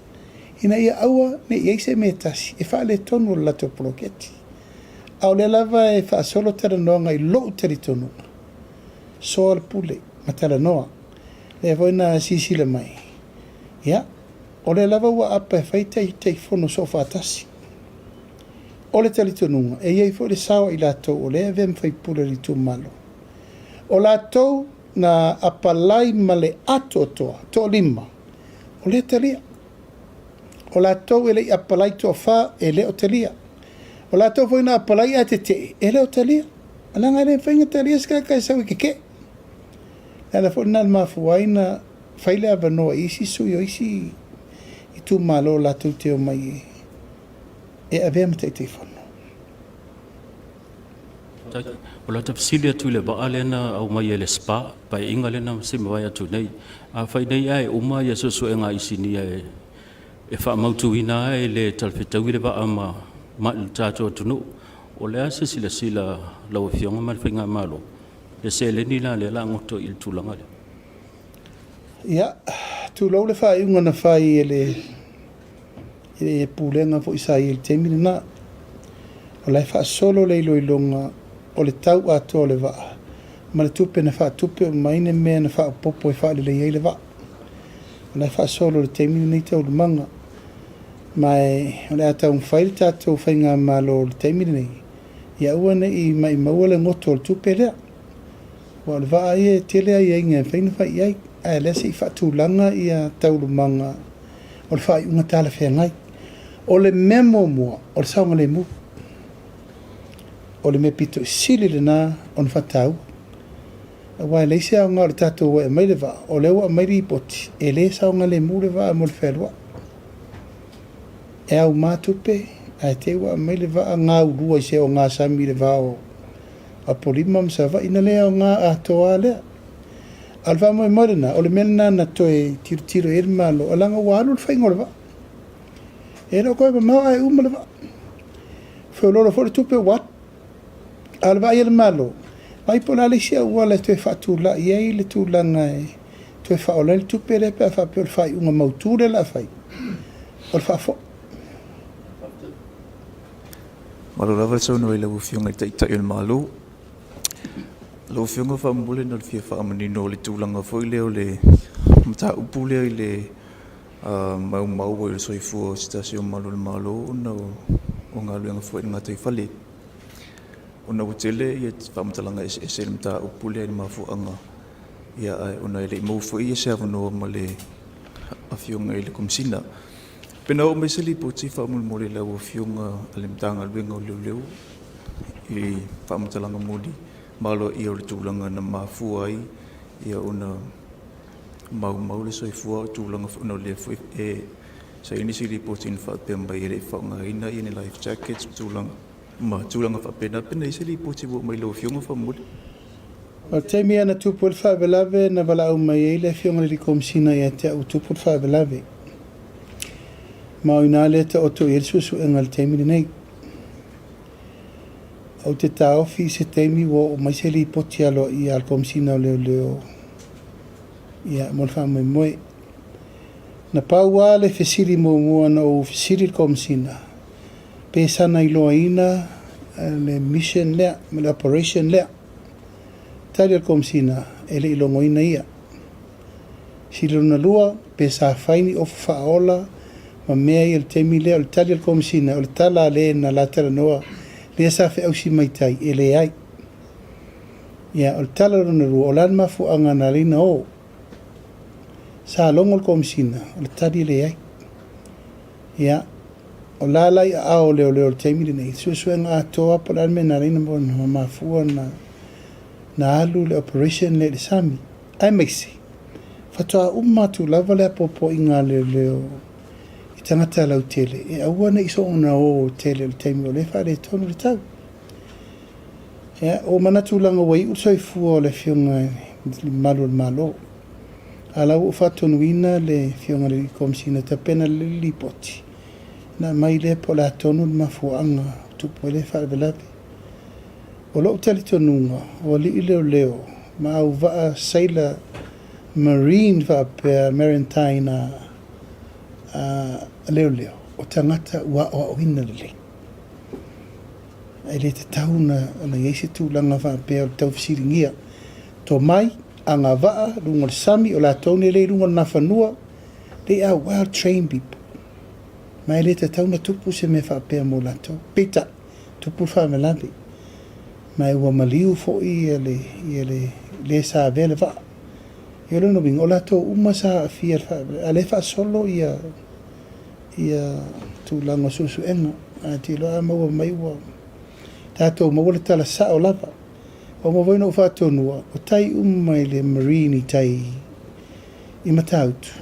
Ina ia aua, ne iei se me tasi, e wha le tonu o lato poloketi. Au le lava e wha solo tera noa i lou teri tonu. Soa le pule, ma tera noa. Le voina sisile mai. Ia, o le lava ua apa e whai tei fono so whatasi. O le teri tonunga, e iei fo le sawa i latou o le vem whai pule li tu malo. O latou na apalai ma le ato toa, to lima. O le teria. O latou e le apalai toa wha e le o teria. O la tau na apalai a te te, ele o talia. Alanga ele whainga talia ska kai sau i keke. Ala fo na mafuai na whaile a vanoa isi sui o isi i tu malo la tau te o mai e a vea mata i te whanu. O la tafsili atu le baa lena au mai ele spa, pai inga lena se mawai atu nei. A whai nei ai uma ia soso e ngā isi ni e wha mautu ina e le talwhetau i le baa ma ma tato tunu o le ase sila lau fionga ma whainga malo le se le nila le la ngoto il tulanga le ia tu lau le whai unga na whai e pūlenga fo isa i le temini na o lai wha solo le iloilonga o le tau ato le waa ma le tupe na wha tupe o maine mea na wha popo e wha le lei le waa o lai wha solo le temini nei tau le manga mai o le atau mwhaile tātou whainga malo le teimiri nei. Ia ua nei mai maua le ngoto le tupe lea. Wa le waa ia tele ai inga whaina whai iai. Ai lese i whatūlanga ia taulumanga o le whai unga tāla whengai. O le memo mua, o le saunga le mu. O le me pito sili le nā o le whatau. Wa leise au ngā le tātou wa e mai le waa. O le ua mai ri poti. E le saunga le mu le waa mo le whelua. e au mātupe, ai te ua mai le vaa ngā urua i se o ngā sami le vao a polima msawa ina lea o ngā atoa lea. Alva mo morena, o le mena na toe tiro e malo, alanga walu le whaingo le vaa. E no koe mau ai uma le vaa. Whiololo fo le tupe wat, alva i le malo. Mai pola le sia ua le toe whaatula i ei le tūlanga e toe whaola le tupe le pia whapio le whai unga mautūre la whai. O le whafo. Malo lava so no ile ufionga tai le malo. Lo ufionga fa mbule no fia fa manino le tulanga fo ile o le mata upule ile mau le soifu stasio malo le malo no o ngaluanga fo nga tai fale. Ona utele ia fa mtalanga ese mata upule le mafu anga. Ia ona ile mo fo ia se no male afionga ile komsina. Pena o me seli po tsi fa mole la o fionga ale mtanga luenga o leu i fa mtalanga modi malo i o le tulanga na mafu ai ia ona mau le soifua tulanga no le fu e sa ini seli po tsi fa pemba i le fa nga ina i life jackets tulanga fa pena seli po tsi bo mai lo fionga fa mole o te mea na tupul fa belave na vala o mai ile fionga le komsina ia te o tupul fa belave ma ina le te o to irsusu engal temi nei o te tau fi se temi wo o mai se li potialo i al komsina leo ia mo fa mo na paua le fesiri mo na o fesiri komsina pesana iloina le mission le le operation le tali komsina ele ilongoina ia silona lua pesa faini of faola ma mea i le temi lea o le tali al komsina o le tala le na la tala noa lea sa fe ausi maitai e le ai ia o le tala rona rua o lan mafu anga na lina o sa longo le komsina o le tali le ai ia o la lai a o leo le temi le nei suenga atoa po lan me na lina mo na mafu na alu le operation le sami ai meisi fatoa umatu lava le popo inga leo tangata lau tele e awana iso ona o tele le taimi o le whare tonu le tau o manatulanga wai usoi fua le fionga malo a lau o whatonuina le fionga le komsina ta pena le lipoti na mai le po la tonu le mafuanga tupo le whare velape o lo tali tonunga o li leo ma au vaa sailor marine va pe maritime leo o tangata ua o ina le ai le te tauna na yeise tūlanga wha pēr o tau fisiringia to mai anga waa runga le sami o la taune le runga na whanua they are well trained people mai le te tauna tupu se me wha pēr mo la tau pita tupu wha me lampi mai ua maliu fo i le sa vele waa i olo no bing o la tau uma sa fia a le wha solo ia tūlanga susu enga a ti loa maua mai ua tātou maua le tala sa o lava o mawaina o whātonua o tai umai le marine tai i matautu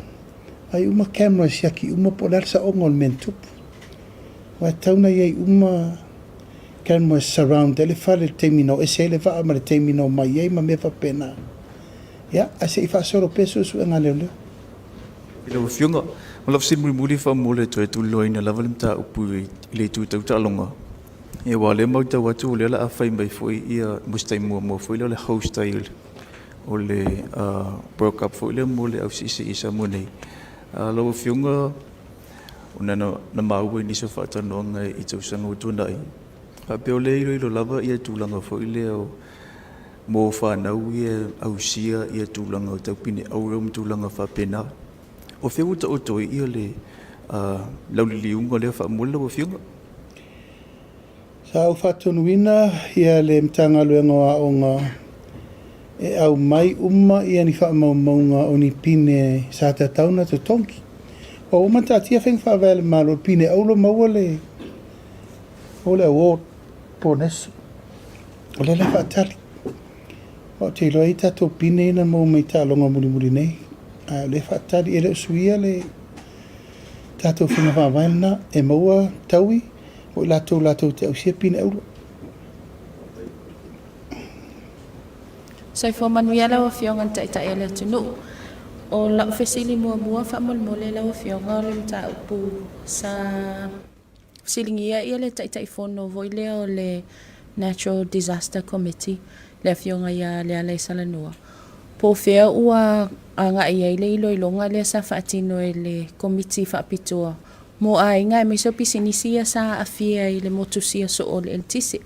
ai uma camera siaki uma polar sa ongo le mentupu wa tauna iei uma camera surround ele whale le teimino e se le wha ama le teimino mai iei ma me whapena ia a se i whaasoro peso su enga leo ila o fionga o la fsin muri fa mole to tu loina la valenta upu le tu tau talonga e wale mau tau atu le la afai mai foi ia mustai mo foi le host style o le broke up foi le mole au sisi isa monei lo fionga ona na mau ni so fa tanonga i tau sanga tu nai a pe le lo lava ia tu langa foi le o mo fa na ia au sia ia tu langa tau pine au rom tu langa fa pena o feu ta o toi ia le lauliliunga le fa mola o fionga sa o fatonuina ia le mtanga luenga onga e au mai uma ia ni fa maunga o ni pine sa ta tauna to tonki o mata tia feng fa vel malo pine aulo mawale ole o pones ole la fatali o te loita to pine na mo mai ta longa muri nei le fatali ele suia le Tātou whinga whawaina e maua taui o lātou te au sia pina euro. Sai fo manuia la Afioga ta ele tunu. O la fesili mua whamolmole la Afioga le mta upu sa silingia ia le tai fono voile o le Natural Disaster Committee le Afioga ia le ala Salanua. Po fea ua anga ia ile ilonga le sa fatino le committee fapitua. Mo ainga e miso pisinisia sa Afia ile motusia so o le tisi.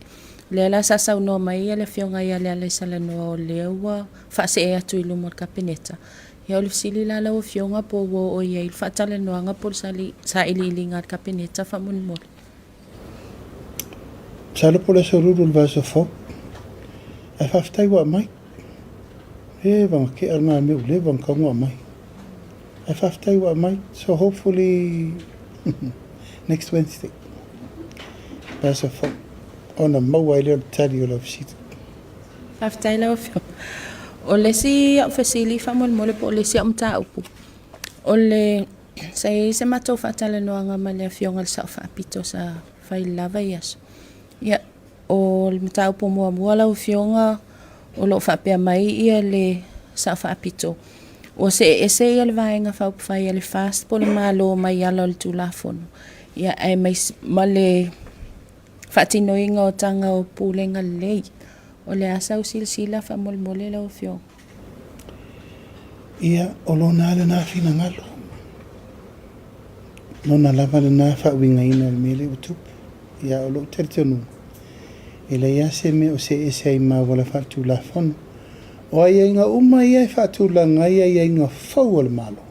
Le la sa no mai le Afioga ia le ala Salanua o le ua fa se e atu ilu mo kabineta. Ia le sili la la Afioga po o ia il fatale noanga por sa ili ngat kabineta fa mun. Salo po le soruru le vaso fo. E whaftai wa mai. E wanga ke arna me ule wanga kaunga mai. E whaftai wa mai. So hopefully next Wednesday. Vaso fo. Ona maua ile o tari o la visita. Whaftai la Afioga. O le si au fesili whamolmole po o le si au mta upu. O le se matou whatale noanga ma le Afioga le sa whapito sa Feiloaiga iaso. Ia, o le mta upu mua la Afioga o lo whapea mai ia le sa whapito. O se ese ia le vaenga whaupuwhai ia le fast po le malo mai ala le tūlafono. Ia ai mai ma le whatinoinga o tanga o pūlenga lei. O le asa o silsila whamolmole la Afioga. Ia, o lona ale nā whina ngalo. Lona lava le nā whauinga ina le mele utupu. Ia, o lo teritonu. E le ia se me o se ese ai maa wala whatu la whanu. O ai inga uma ia e whatu la ngai ai inga whau le malo.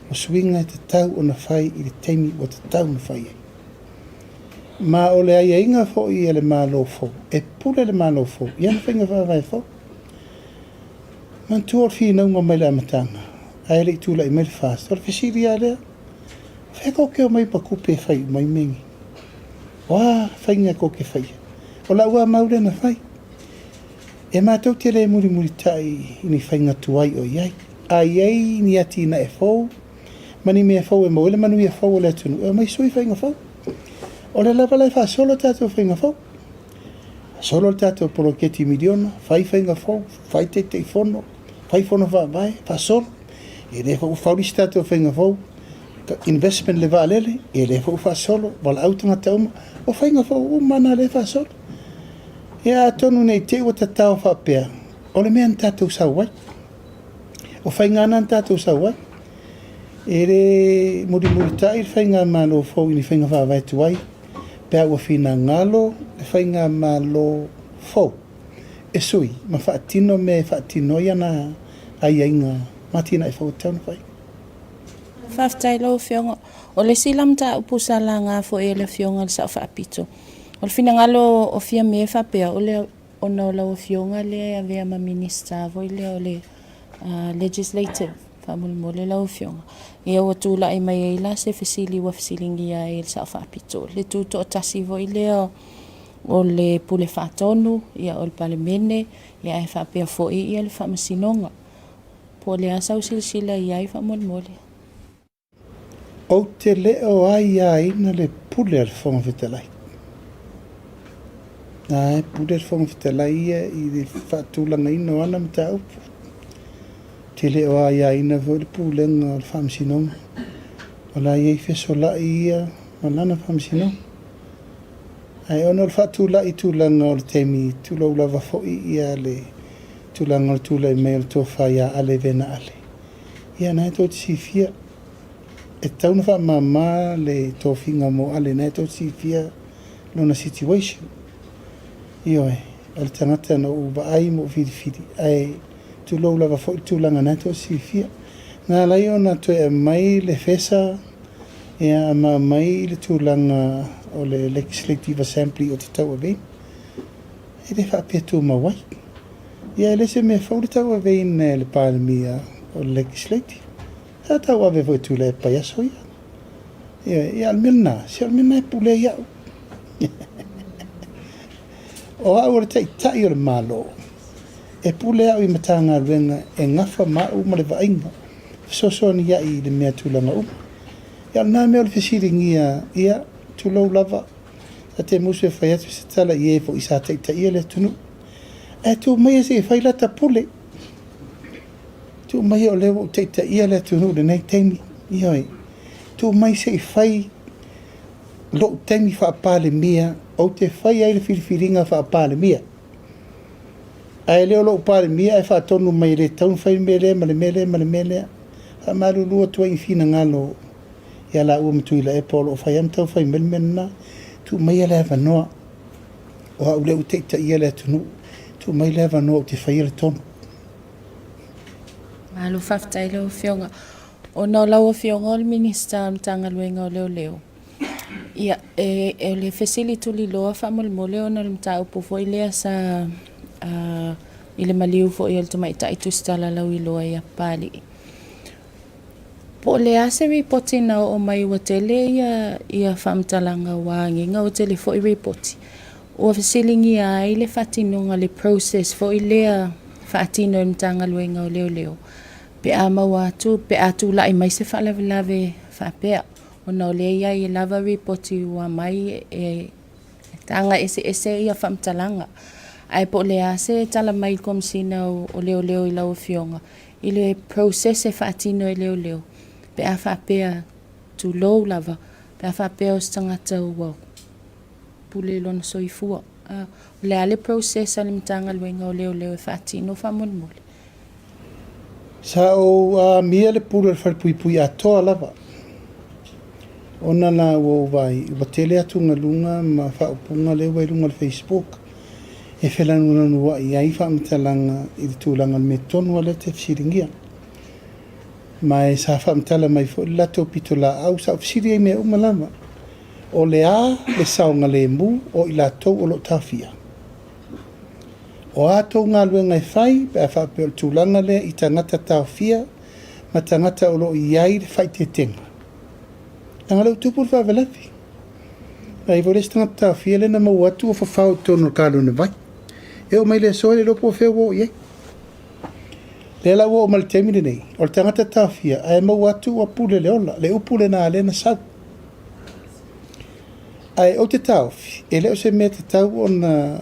O swinga te tau o na whai i le teimi o te tau na whai. Ma o le ai inga fo i le malo fo. E pule le malo fo. Ia na whinga whawai fo. Man tuor whina unga mai le amatanga. Ai le tūla i mai le fast. O le fisiri a lea. Wheko keo mai pa kupe whai mai mengi. Wā, whainga ko ke whai. O la ua maure na whai. E mātou te le muri tai ni whainga tuai o iai. Ai ai ni ati na e fau. Mani me e fau e mawele manu i e fau o le atunu. E mai sui whainga fau. O le lava lai wha solo tātou whainga fau. Solo tātou polo keti miliona. Whai whainga fau. Whai te fono. Whai fono wha vai. Wha solo. E le fau whauris tātou whainga fau. Investment le vaalele. E le fau wha solo. Wala autanga tauma. O whainga fau umana le wha solo. Ia tonu nei te ua tatau whapea. O le mea tātou sa wai. O whaingana tātou sa wai. E re muri tai whainga malo fau ini whainga whawai tuai. Pea ua whina ngalo le whainga malo fau. E sui, ma whaatino me whaatino iana ai ainga matina e whau taunu whai. Whaftai lau Afioga. O le silam ta upusa la ngā fo e le Afioga le sa whaapito. O le whina ngalo o fia me whapea o le ona o lau Afioga le a vea ma minista vo le o le legislative whamulmole lau Afioga. Ia ua tūla i mai eila se fesili wa fesilingi a e le sa whaapito. Le tūto o tasi vo le o le pule whaatonu, ia o le palemene, ia e whapea fo ia le whamasinonga. Po le asau silsila ia i whamulmole. O te leo ai ai na le pule al whonga whitalai. Nā e pule al whonga whitalai ia i le whaatūlanga ino ana mta upu. Te leo ai ai na vo le pulenga al whamasinonga. O la iei whesola ia o lana whamasinonga. Ai ono le whaatūla i tūlanga o le teimi tūlau lava fo'i ia le tūlanga o le tūla i mei o le tōwha ia ale vena ale. Ia nai tō te sifia. E tauna wha mama le tōwhinga mo ale nai tō te sifia lona situation. Io o le tangata na uwa ai mo whiri. Ai tūlau lava fo'i tūlanga nai tō te sifia. Nā lai o na toi e mai le whesa ia ma mai le tūlanga o le Legislative Assembly o te tau avein. E le whapea tū mawai. Ia le se me whau le tau avein le Palemia o le Legislative. Ha tau ave voi tū le pai aso ia. Ia almena, si almena e pule iau. O au le tai o le malo. E pule au I matanga ruenga e ngafa mau ma le vainga. Sosoni ia I le mea tūlanga uma. Ia nā mea o le fesiringia ia tulau lava. A te musu e whai atu se tala i e fo i sa teita ia le tunu. E tu mai se e whai lata pule. Tu mai o leo teita ia le tunu le nei teimi. Ioi. Tu mai se e whai lo teimi wha Palemia o te whai ai le whiriwhiringa wha Palemia. Ai leo lo Palemia e wha tonu mai le taun whai mele, male. Ha maru lua tua i whina ngalo ia la ua mtui la e polo o whai am tau whai mele na. Tu mai le vanoa o au leo teita ia le tunu. Tu mai le vanoa o te whai le tonu. Malu whaftai leo whionga. O nau lau o whionga o le minista mtanga luenga o leo. Ia, e le fesili tuli loa whamolmole o na le mta upo fo ilea sa ile maliu fo i alto mai tai Tusitala lau i loa ia pali. Po le ase ripoti na o mai watele ia whamtalanga wangi nga o tele fo i ripoti. O fesilingi a ile whatinonga le process fo ilea whatino mtanga luenga o leo. Pe a mawatu, pe atu lai mai se whalawelawe whapea. O nau le ia i lava ripoti wa mai e tanga ese ia whamtalanga. Ai po le ase tala mai komsina o leo i lau whionga. I le process e whaatino i leo. Pe a whapea tu lou lava. Pe a whapea o stangata ua. Pule lona soifua. Le ale process ale mtanga luenga o leo e whaatino whamonmole. Sa o mia le pule le whalpui atoa lava. Ona la wo vai batele atu ngalunga ma fa upunga le wai lunga le Facebook e felanu no wa ia fa mtalanga i tulanga me tonu le te siringia mai sa fa mtala mai fo la to pitola au sa siringia me umalama o le a le saunga le mu o ila to o lo tafia o ato ngalu ngai fai pe fa pe tulanga le i tangata tafia ma tangata o lo iai fai te tenga. Tanga lau tupu wha velafi. Ai vore stanga ta fiele na mawatu o whawhau tono kālo na vai. E o mai le soe le lopo o whea wo iei. Le la wo o malitemine nei. O le tangata ta fia. Ai mawatu o pule le ola. Le upule na ale na sau. Ai o te taufi. E leo se mea te tau o na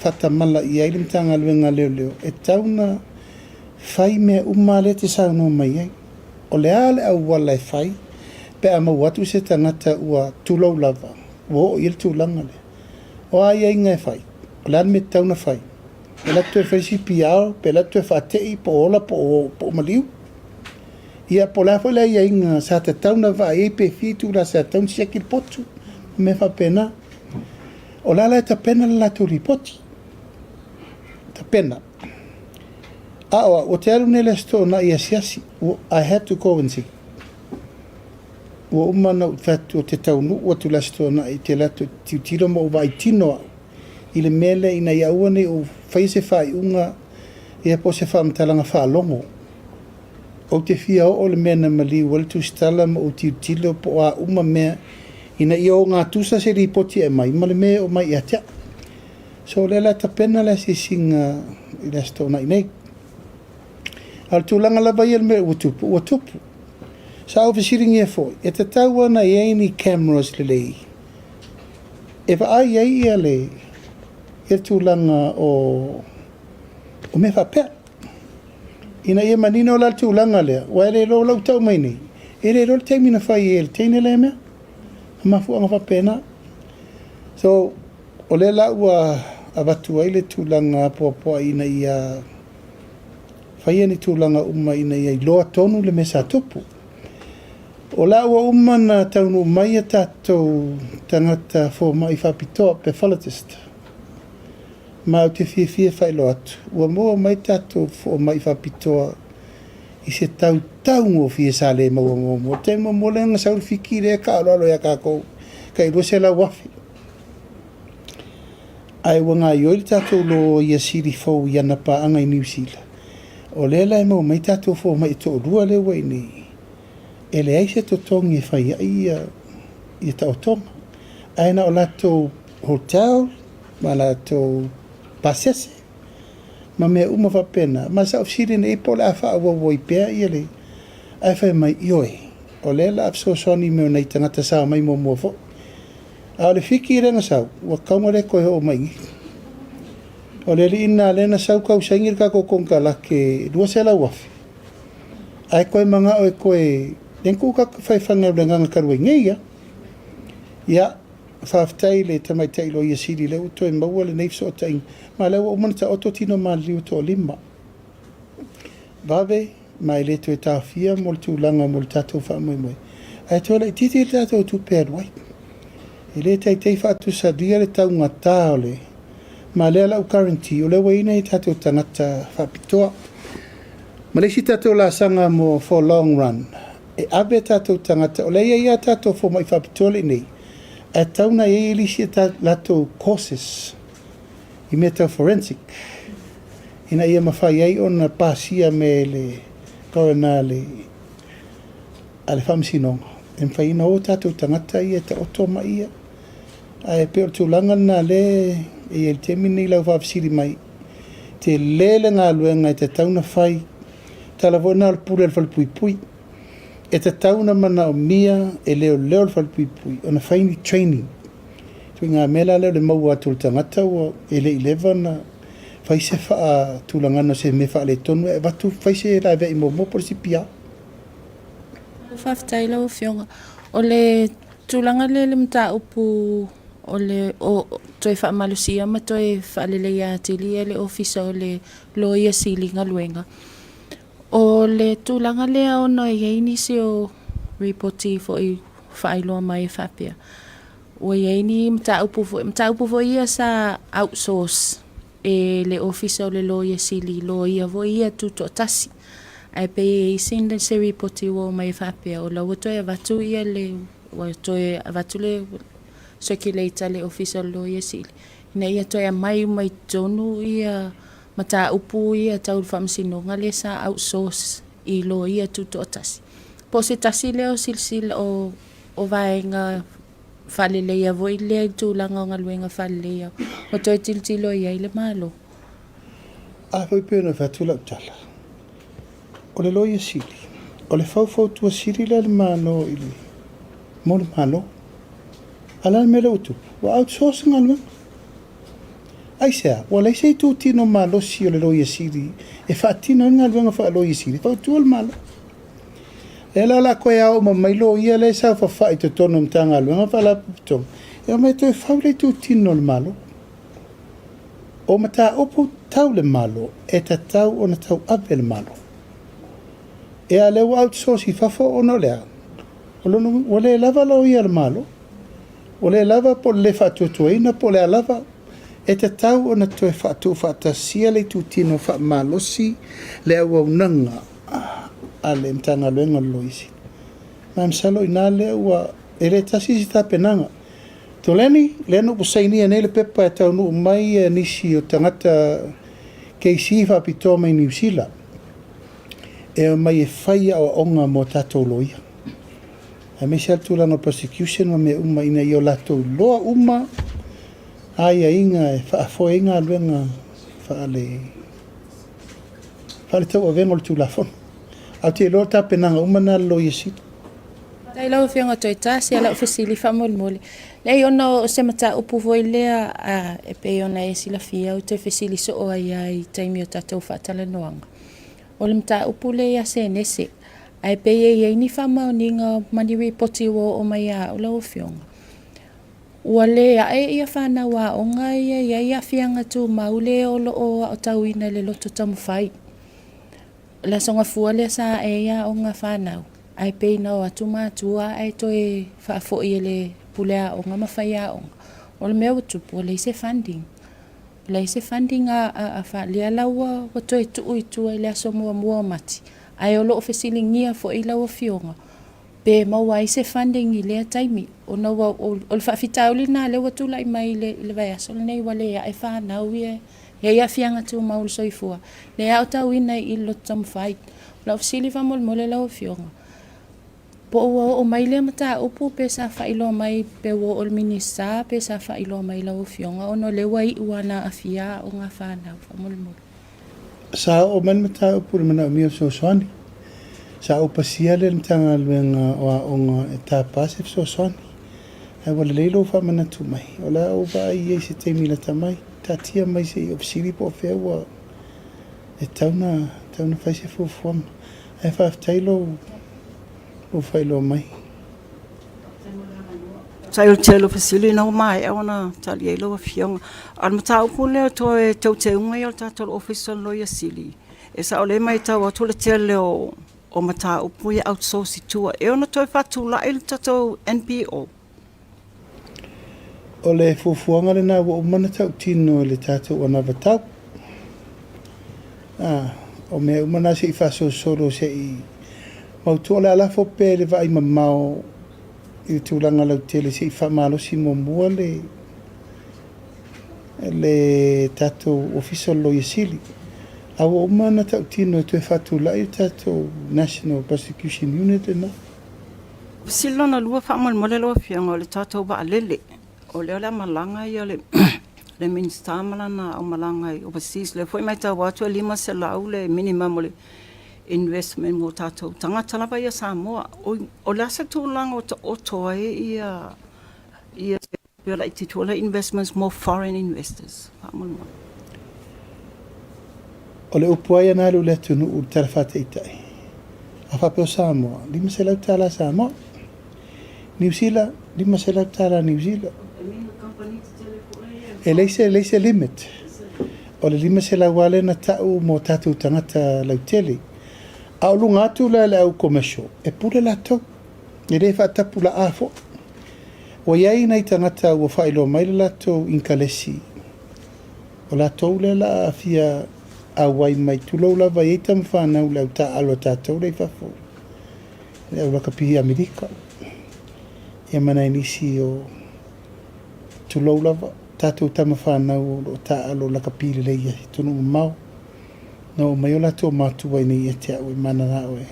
whatamala i ailim tanga luenga leo. E tau na whai mea umale te sau no mai ei. O le ale au wala e whai. Pe ama watu se tangata ua tulau lava. Wo il tulanga le. O ai inga fai. O lan me tauna fai. Pe la tu e whaisi piao, pe la tu e whatei po ola po maliu. Ia po la fo la ia inga sa te tauna va e pe fitu la sa taun siakil potu. Me fa pena. O la ta pena la tu ripoti. Ta pena. O te alu nele sto na ia siasi. I had to go and see. Ua umana o te taunu ua tu lastona i te lato tiutiro mo vai tino i le mele ina ia uane o whaise whai unga e po se whaamtalanga whaalongo. O te whia o le mena mali wale Tusitala mo o tiutilo po a uma mea ina ia o ngā tusa se ripoti e mai ma le mea o mai atea. So le la tapena le se singa i lastona i nei. Al tūlanga lava i le mea ua tupu. Sa au fisiringi e foi. E te taua na iei ni cameras le lei. E wa ai iei ia le. E tūlanga o me whapea. Ina ia manina o la tūlanga lea. Wa ele lo lau tau mai nei. E le rol teimina whai e le teine le mea. Mafu anga whapena. So, o le la ua awatu ai le tūlanga poa ina ia. Whai ni tūlanga ina ia i loa tonu le mesa tupu. O la ua umana taunu mai a tātou tangata fo mai whapitoa pe whalatist. Ma o te whiawhia whailo atu. Ua mua mai tātou fo mai whapitoa i se tau ngō whia sāle maua ngō. Te mo lenga sauru whiki rea ka alo ya kākou. Kai rua se la wafi. Ai ua ngā ioi tātou lo ia siri fau i ana pa anga i New Zealand. O le lai mau mai tātou fo mai to rua le wai ni. E le aise to tongi e whai i tau tonga. Aina o lato hotel, ma lato pasese, ma mea uma whapena. Ma sa ofsiri ne e pole a wha awa woi pēr i ele. Ai whai mai ioi. o le la afsosoni me nei tangata sa mai mo mo fo a le fiki renga sau wa kaumare ko ho mai o le ina le na sau kau sangir ka ko konka la ke dua sela wafi ai koe manga o koe nenku ka fai fanga le nganga karwe ngeia ya faftai le tamai tai lo ia siri le uto e maua le neif so tai ma le o manata oto tino ma liu to lima vave mai le to tafia mo tu langa mo tato fa mo mo ai to le titi tato tu per wai ele tai tai fa tu sa dia le tau ngata ole ma le la currency o le wai nei tato tanata fa pitoa ma le tato la sanga mo for long run e abe tato tangata ole ia tato fo mai fa pitole nei e tauna e ilisi lato courses i meta forensic ina ia mawhai ei ona pasia me le korona le ale whamsinonga e mwhai ina o tatou tangata ia ta oto ma ia a e peo tūlanga na le e el temine i lau whawsiri mai te lele ngā luenga e te tauna whai talavona al pure al whalpui pui e te tauna mana o mia e leo al whalpui pui ona whaini training tui ngā mela leo le mau atu le tangata o e le 11 na whaise wha tūlangana se me wha le tonu e watu whaise la vei mo polisi pia Whaftai lau whionga o le tūlanga le mta upu o le o toi wha malusia ma toi wha lele ia tili e le ofisa o le loia silinga luenga o le tūlanga lea o noi e inisi o reporti fo i whailoa mai Apia. O e ini mta upu fo ia sa outsource e le ofisa o le loia sili loia vo ia tuto tasi. Ai pe e sinde se reporti o mai Apia o la woto e vatu ia le woto e vatu le circulator le ofisa o loia sili. Ina ia toi a mai tonu ia mata upu ia tau whamsinonga le sa outsource i lo ia tuto tasi. Po se tasi leo silsil o vaenga whalele ia vo i lea tūlanga o ngaluenga whalele ia. O toi tiltilo ia i le malo. A hoi pēna whatula utala. O le loia sili. O le whau tua siri le mano i le mo le mano. Ala me le utu. Wa outsource ngaluenga. Ai sea, wa le sei tu tino malo si o le loia siri. E whaatino ngā luenga wha loia siri. Whau tua le malo. E la koe au ma mai lo ia le sa fa fai te tono mtanga luenga wha la pupitong. E o me toi whau le tu tino le malo. O mata opu tau le malo. E ta tau o na tau ape le malo. E a leo outsource i whafo o no lea. O le lava lo ia le malo. O le lava po le whatuatuaina po le lava. E te tau o na toe whatu whatasia le tu tino wha malosi le au au nanga a le mtanga luenga loisi. Mam salo ina le ua e le tasi si tapenanga. To leni, le no pusaini ane le pepa e tau nu mai e nisi o tangata keisi whapitoa mai New Zealand. E o mai e whai au onga mo tatou loia. A me se altulanga prosecution ma me uma ina i o latou loa uma ai inga e whaafo inga luenga whaale tau a vengol tu la fon. Au te loa tapenanga umana lo yesi. Tai lau whionga toi tasi ala ofisili whamolmoli. Lei ona o se mata upu voi lea e pe ona e sila fia o te ofisili so o ai taimi o tatou whaatala noanga. O le mata upu lea se nese. Ai pe e ni whamau ni ngā mani repoti o mai a o lau whionga. Ua lea e ia whanau a o ngai ia whianga tu maule o lo o tauina le loto tamu whai. La songa fua le sa e ia o ngā whanau. Ai pei nao atu mātua ai toi whaafo i le pulea o ngā mawhai a o. O le mea utupu o leise funding. Leise funding a whalea laua o toi tuu i tua i le aso mua mati. Ai o lo ofisili ngia fo i laua whionga. Pe maua i se funding i lea taimi. O le whaafitauli nā le watula i mai le vai aso. Le nei wale ia e whanau ia. Ia whianga tu maul soifua. Le au tau ina i lo tamu whai. La ofisili whamol mole lau whionga. Po o mai le mata upu pe sa whailo mai pe o ol minisa pe sa whailo mai lau whionga. Ono le wai uana afia o ngā whanau whamol mole. Sa o man mata upu le mana o mio so soani. sa o pasia le tanga luenga o onga e tāpase so soni. Ai wala leilo wha mana tu mai. O la o ba ai se te mila tamai. Tatia mai se i ofisiri po whea ua. E tauna whai se fuafuama. Ai whaaftailo o whailo mai. Tail telo fasili na mai e ona tali e lo Afioga. Al mata upu le to e tau te unga i o tato official lawyer sili. E sa ole mai tau o tole tele o mata upu i outsource tua. E ona toi fatu la il tato NPO. O le fuafuanga le na o mana tau tino le tato o na vatau. O mea umana se i faso solo se i mautua le alafo pe le vai mamao i tūlanga lau tele se i whamalo si mua le tato official lawyer sili. Awa umana tau tino e tue fatu lai tato National Prosecution Unit ena. Silo na lua whamal mole lo Afioga o le tato ba alele. O leo le malanga i le minister malana o malanga i overseas. Le foi mai tau watu 5 selau le minimum o le investment mo tato. Tangata lava ia Samoa. O le asa tūlanga o toa e ia piola i titula investments more foreign investors. Whamal mo. O le upuai ana lu le tunu u tarafate itai. A whapeo Samoa. 5 selau tala Samoa. New Zealand. 5 selau tala New Zealand. E leise limit. O le 5 selau wale na tau mo tatu tangata lau tele. A o lunga atu le au commercial. E pule la tau. E re whaatapu la afo. O iai nei tangata ua whailo mai le la tau inkalesi. O la tau le la afia awai mai tulou lava i tam whanau lau ta alwa tātou rei whafo. Le au laka pihi Amerika. E mana inisi o tulou lava tātou tama whanau o ta alo laka pihi leia i tunu mau. No mai o lato mātua nei e te au e mana na o e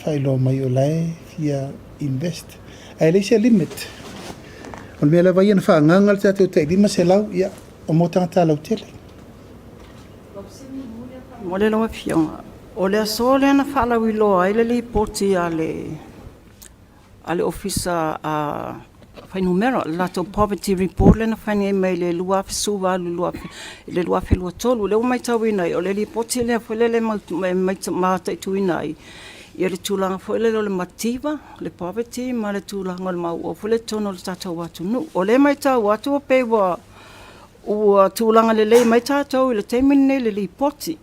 whailo mai o lae fia invest. Ai leise limit. O mea lawa iana whaangangal tātou te 5 selau ia o mo tangata lau tele. Mole lo Afioga. O le aso le ana whalau i loa i le li poti ale ofisa whai numero, lato poverty report le na whani e mai le lua whesuwa le lua whelua tolu. Le umai tau inai, o le li poti le whelele mata i tu inai. Ia le tūlanga whele le mativa, le poverty, ma le tūlanga le mau o whele tono le tātou watu nu. O le mai tau watu o pewa ua tūlanga le lei mai tātou i le teimine le li poti.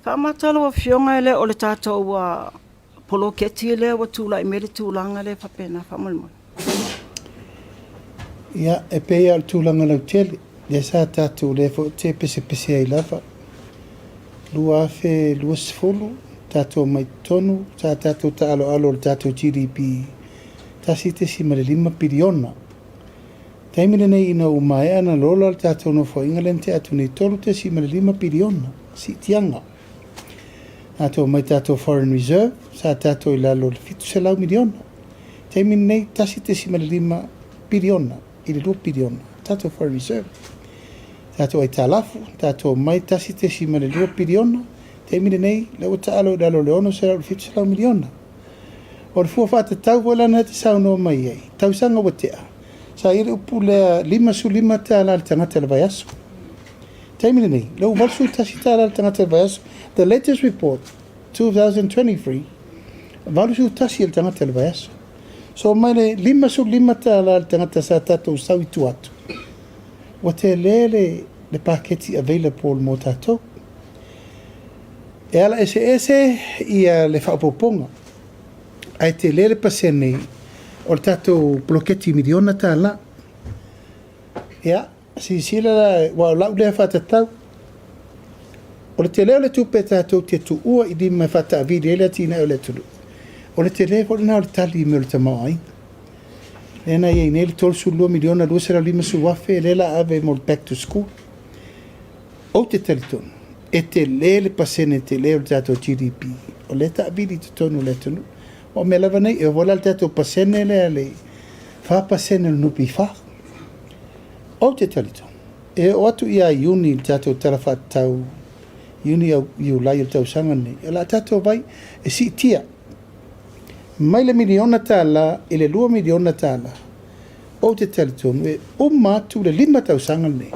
Ka matalo Afioga ele o le tātou wa polo keti ele wa tūla i mere tūlanga le whapena whamalmoi. Ia, e pea al tūlanga lau tele. Le sa tātou le fo te pese ai lava. Lua afe, lua sifolu, tātou mai tonu, sa tātou ta alo le tātou GDP. Tasi te si mare 5 piriona. Taimine nei ina umae ana lola le tātou no fo ingalente atu nei tolu te si mare 5 piriona. Si tianga. Tātou mai tātou foreign reserve, sa tātou i lalo le 7 selau miliona. Taimine nei tasi te si mare 5 piriona. I le 2 piriona. Tātou foreign reserve. Tātou ai tālafu, tātou mai tasi te si mare 2 piriona. Taimine nei, le o taalo i lalo le ono selau le 7 selau miliona. O le fua whata tau wala na te sao no mai ei. Tau sanga watea. Sa ire upu lea 5 te ala le tangata le vai aso. Taimine nei, leo walsu tasi te ala le tangata le vai aso. The latest report, 2023, walusu tasi le tangata le vai aso. So mai le 5 te ala le tangata sa tatou sau i tu atu. Wa te le paketi available mo tatou. E ala ese ia le whaopoponga. Ai te lele pasene o le tātou bloketi miliona tā la. Ia, si sila la, wa lau lea whatatau. O le te leo le tupe tātou te tu ua i di mai whata avide ele tina o le tulu. O le te leo o le nao le tali me o le tamau ai. Lena iei ne le tolsu 2 miliona 2,5 su wafe lela ave mo le back to school. O te talitonu. E te lele pasene te leo le tātou GDP. O le ta avide te tonu le tunu. O me lava nei, e o wala le tātou pasene le wha pasene le nupi wha. O te talito. E o atu ia iuni le tātou talawha tau, iuni au iu lai le tau sanga nei. E la tātou vai, e si tia, mai le miliona tala e le 2 miliona tala o te teletonu e atu le 5 tausaga nei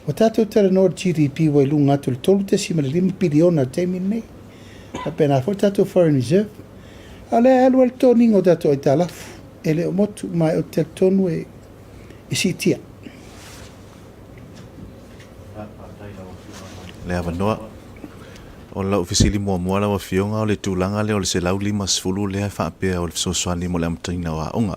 o tatou talanoa le GDP wai lunga atu le 35 piliona taimi nei a pena fo tatou foreign reserve a le alu le toniga o tatou ai talafu e le o motu mai o teletonu e sitia le avanoa o lau fisili mua lau afioga o le tulaga le o le selau 5 le faapea o le fesoasoani mo le amataina o aʻoga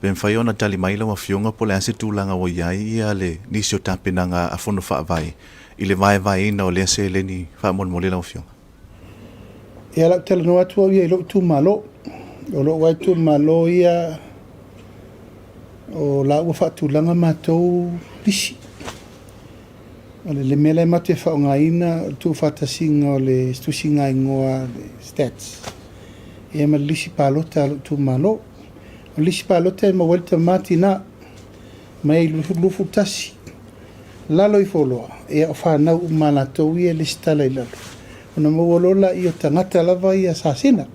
pe mafai ona tali mai lau afioga po le ase tulaga ua iai ia le nisi o tapenaga afono faavai i le vaevaeina o le ase leni faamolemole lau afioga ia lau talanoa atu au ia i loo tumalo o loo ai tumalo ia o la ua faatulaga matou lisi o le mea lai mate whaongaina o tu whatasiga o le stusinga ingoa le stats ia ma lisi palota alo tu malo o lisi palota e mawelta mati na mai lufu tasi lalo i foloa ia o whanau umalatou ia le stala i lalo ona mawolola i o tangata lava ia sasina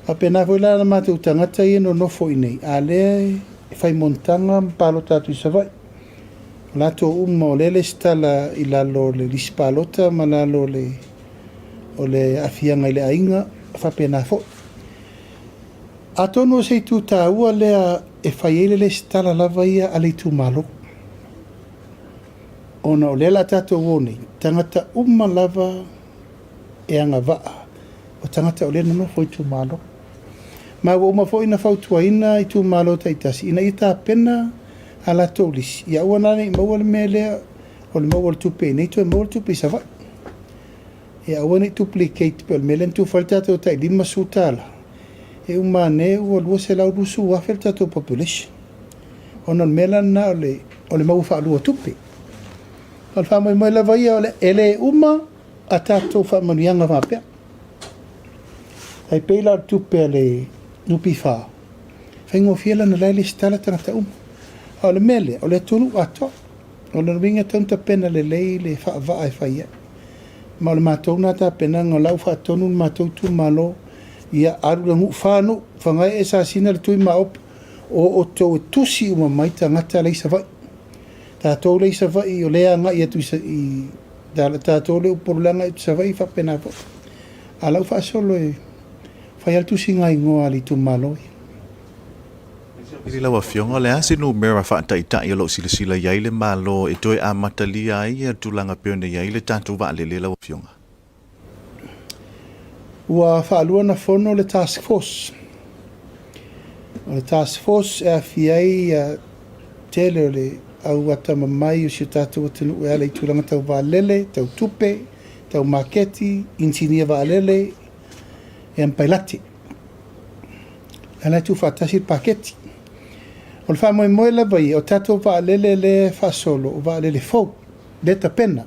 a pena foi lana mate o tangata ia no nofo i nei a lea e whai montanga palota atu i savai lato o le stala i lalo le lispalota ma lalo o le afianga i le ainga whapena fo. Atono se tu taua lea e whaiele le stala lava ia a le tu malo. Ona o le la tato wone, tangata lava e anga waa. O tangata o le nono fo i tu malo. Ma wa fo ina fautua ina i tu malo taitasi. Ina ita pena ala tolis ia wana nei mawal mele o le mawal tupe nei to mawal tupe sava ia wana duplicate pel melen tu falta to tai di masutala e umane o lo se la rusu wa falta to population ona melan na o le mau fa lu tupe al famo mai la vai o le ele uma atato fa manianga va pe ai pela tupe le nupi fa fengo fiela na le stala tata o le mele, o le tunu ato, o le ringa tanta pena le lei le whaavaa e whaia. Ma o le mātou nata pena ngā lau whaatonu mātou tu malo ia aru la ngu whānu, whangai e sa sina le tui maop o tau e tusi uma maita ngata leisa vai. Tātou leisa vai o lea ngā ia tu i tātou le upolu langa i tu sa vai whapena po. A lau whaasolo e whaial tusi ngai ngoa li tu malo i. Ili lawa fionga le ase no mera whaataitai alo sila iai le malo e toi a matalia ai e tulanga peone iai le tātou wa le lawa fionga. Ua whaalua na fono le task force. O le task force e a fiai tele o le au ata mamai o si tātou atinu e ale i tulanga tau wa lele, tau tupe, tau maketi, insinia wa lele, e ampailati. Ala tu whaatasi paketi. O le whamoe moe la vai, o tatou wa lele le whasolo, o wa lele fau, le ta pena.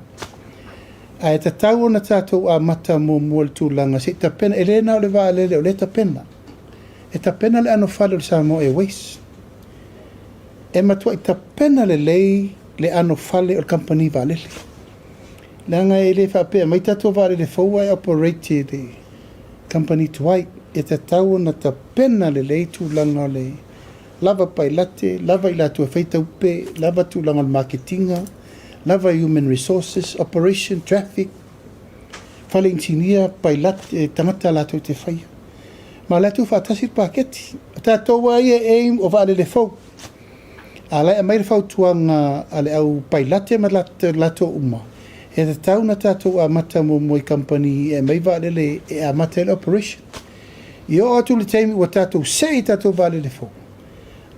A e tatau na tatou a mata mo mua le tūlanga, se ta pena, e le na o le wa lele o le ta pena. E ta pena le ano whalo le Samoa Airways. E matua i ta pena le lei, le ano whale o le company wa lele. Langa e le whapea, mai tatou wa lele fau ai operated the company tuai, e tatau na ta pena le lei tūlanga le lava pai late, lava i latu e whaita upe, lava tūlanga marketinga, lava human resources, operation, traffic, whale insinia, pai late, tangata latu te whaia. Ma latu whaatasir paketi. Tātou ai e aim o wale le fau. A lai a mai le fau tuanga ale au pai late ma lato uma. E te tau na tātou a mata mo moi company e mai wale le e a mata le operation. I o atu le teimi wa tātou se i tātou wale le fau.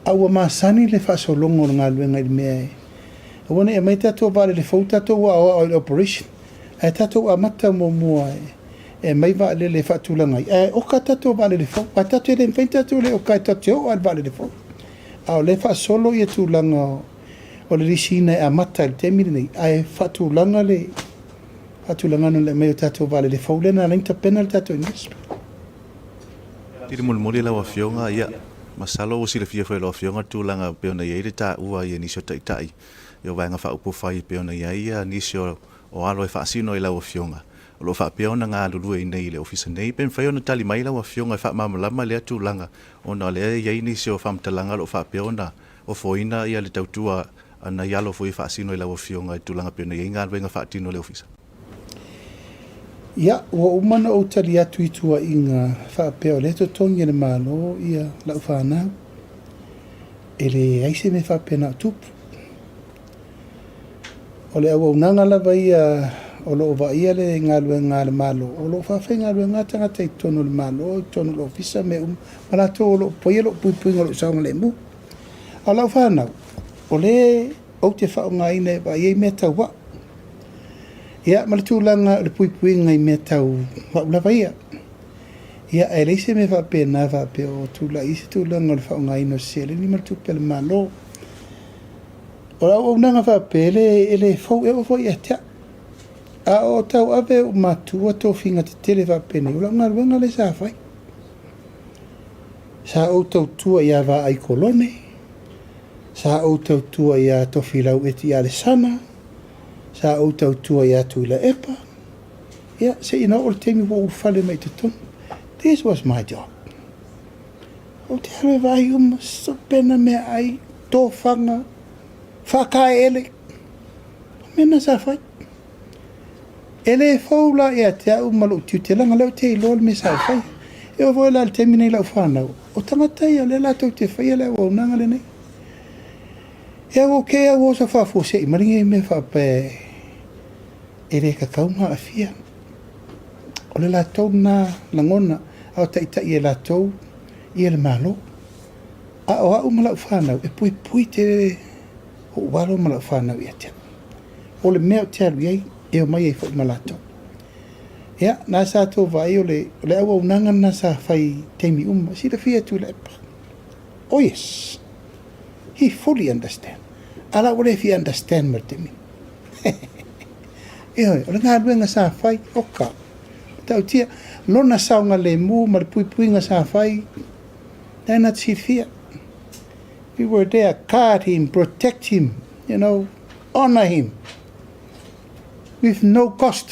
Aua masani le whaasolongo ngā luenga i mea e. Awana e mai tātou wale le fau tātou wa o le operation. E tātou a mata mo mua e mai wale le whaatulangai. E oka tātou wale le fau. A tātou e le mwhain tātou le oka e tātou o wale le fau. Ao le whaasolo i e tūlanga o le risina e a mata le temiri nei. A e whaatulanga le whaatulanga no le mai o tātou wale le fau. Lena leinta pena le tātou investment. Tiri muli lawa fionga ia. Masalo o sila fia whaelo fionga tūlanga peona iei le tā ua i nisio taitai. Io vaenga wha upo whai peona iei nisio o alo e whaasino i lawa fionga. o lo whaapea ona ngā lulu e nei le ofisa nei, pen whai ona tali mai lau a fionga wha mamalama lea tūlanga, ona lea iei ni se o whamtalanga lo whaapea ona o foina ia le tautua ana ialo foi whaasino i lau a fionga i tūlanga pena iei ngā wenga whaatino le ofisa. Ia, ua umana o tali atu i tua i ngā whaapea o le totongi le malo ia lau whanau. E le aise me whaapea na tupu. O le awa unanga lava ia o lo ova ia le ngā le malo. O lo whawhai ngā lue ngā tangata i tono le malo, i tono le ofisa me malato o lo poia lo puipuinga lo saunga le mu. A lau whanau, o le au te whao ngā ine wa iei mea tau wa. Ia, ma le tūlanga le puipuinga i mea tau wa ulawa ia. Ia, e leise me whapea nā whapea o tūla isi tūlanga le whao ngā ino sele ni ma le tūpea le malo. O la o nanga whapea ele fau e o fo ia tea. A o tau ave o matua tō whinga te tele whapea ni ula ngā ruenga le sa whai. Sa o tau tua ia wa ai kolone. Sa o tau tua ia tofi lau eti ale sana. Sa o tau tua ia tu ila epa. Ia, se ina o le temi wo ufale mai te tonu. This was my job. O te hawe vai so pena mea ai, tō whanga, whakae ele. Mena sa whai. Ele whaula ea te au malo tiu te langa lau te ilo me sa whai. E o voi la le temi nei lau whanau. O tangata ia le la tau te whai le au nanga le nei. E au ke au o sa whafose i maringa me whape ele kakaunga a fia. O le la tau na langona au taitai e la tau i le malo. A o au malau whanau e pui te o walo malau whanau i atea. O le mea o te alu iei e o mai e whai malato. Ia, nā sa tō vai o le au au nanga nā sa whai teimi si le fia tu le epa. Oh yes, he fully understand. Ala o le fia understand mar te mi. E hoi, o le ngā luenga sa whai oka. Tau tia, lona saunga le mu, ma le puipuinga sa whai. Nā tsi fia. We were there, guard him, protect him, honor him. With no cost.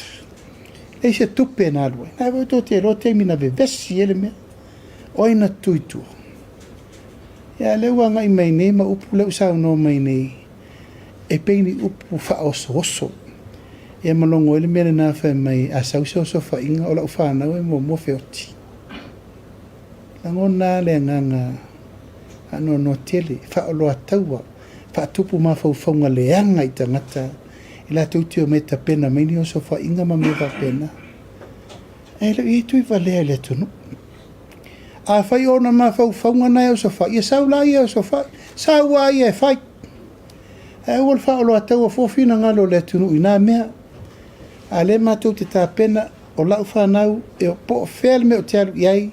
Ei se tupe nā lue. Nā wau tō te rote mina ve vesi ele mea. Oina tuitua. Ia leua ngai mai nei, ma upu leu sau no mai nei. E peini upu wha oso oso. Ia malongo ele mea nā whai mai a sausi oso wha inga o lau whanau e mo whioti. Lango nā lea nganga ano no tele, wha o loa taua, wha tupu ma whaunga leanga i tangata. La tuti o meta pena meni o sofa inga ma meva pena. E le i tui valea le tunu. A whai ona ma whaunga nai o sofa. Ia sau la ia o sofa. Sau a ia e whai. E uol whaolo a tau a fōwhina ngalo le tunu i nā mea. A le mātou te tā pena o lau whanau e o po whēle me o te alu iai.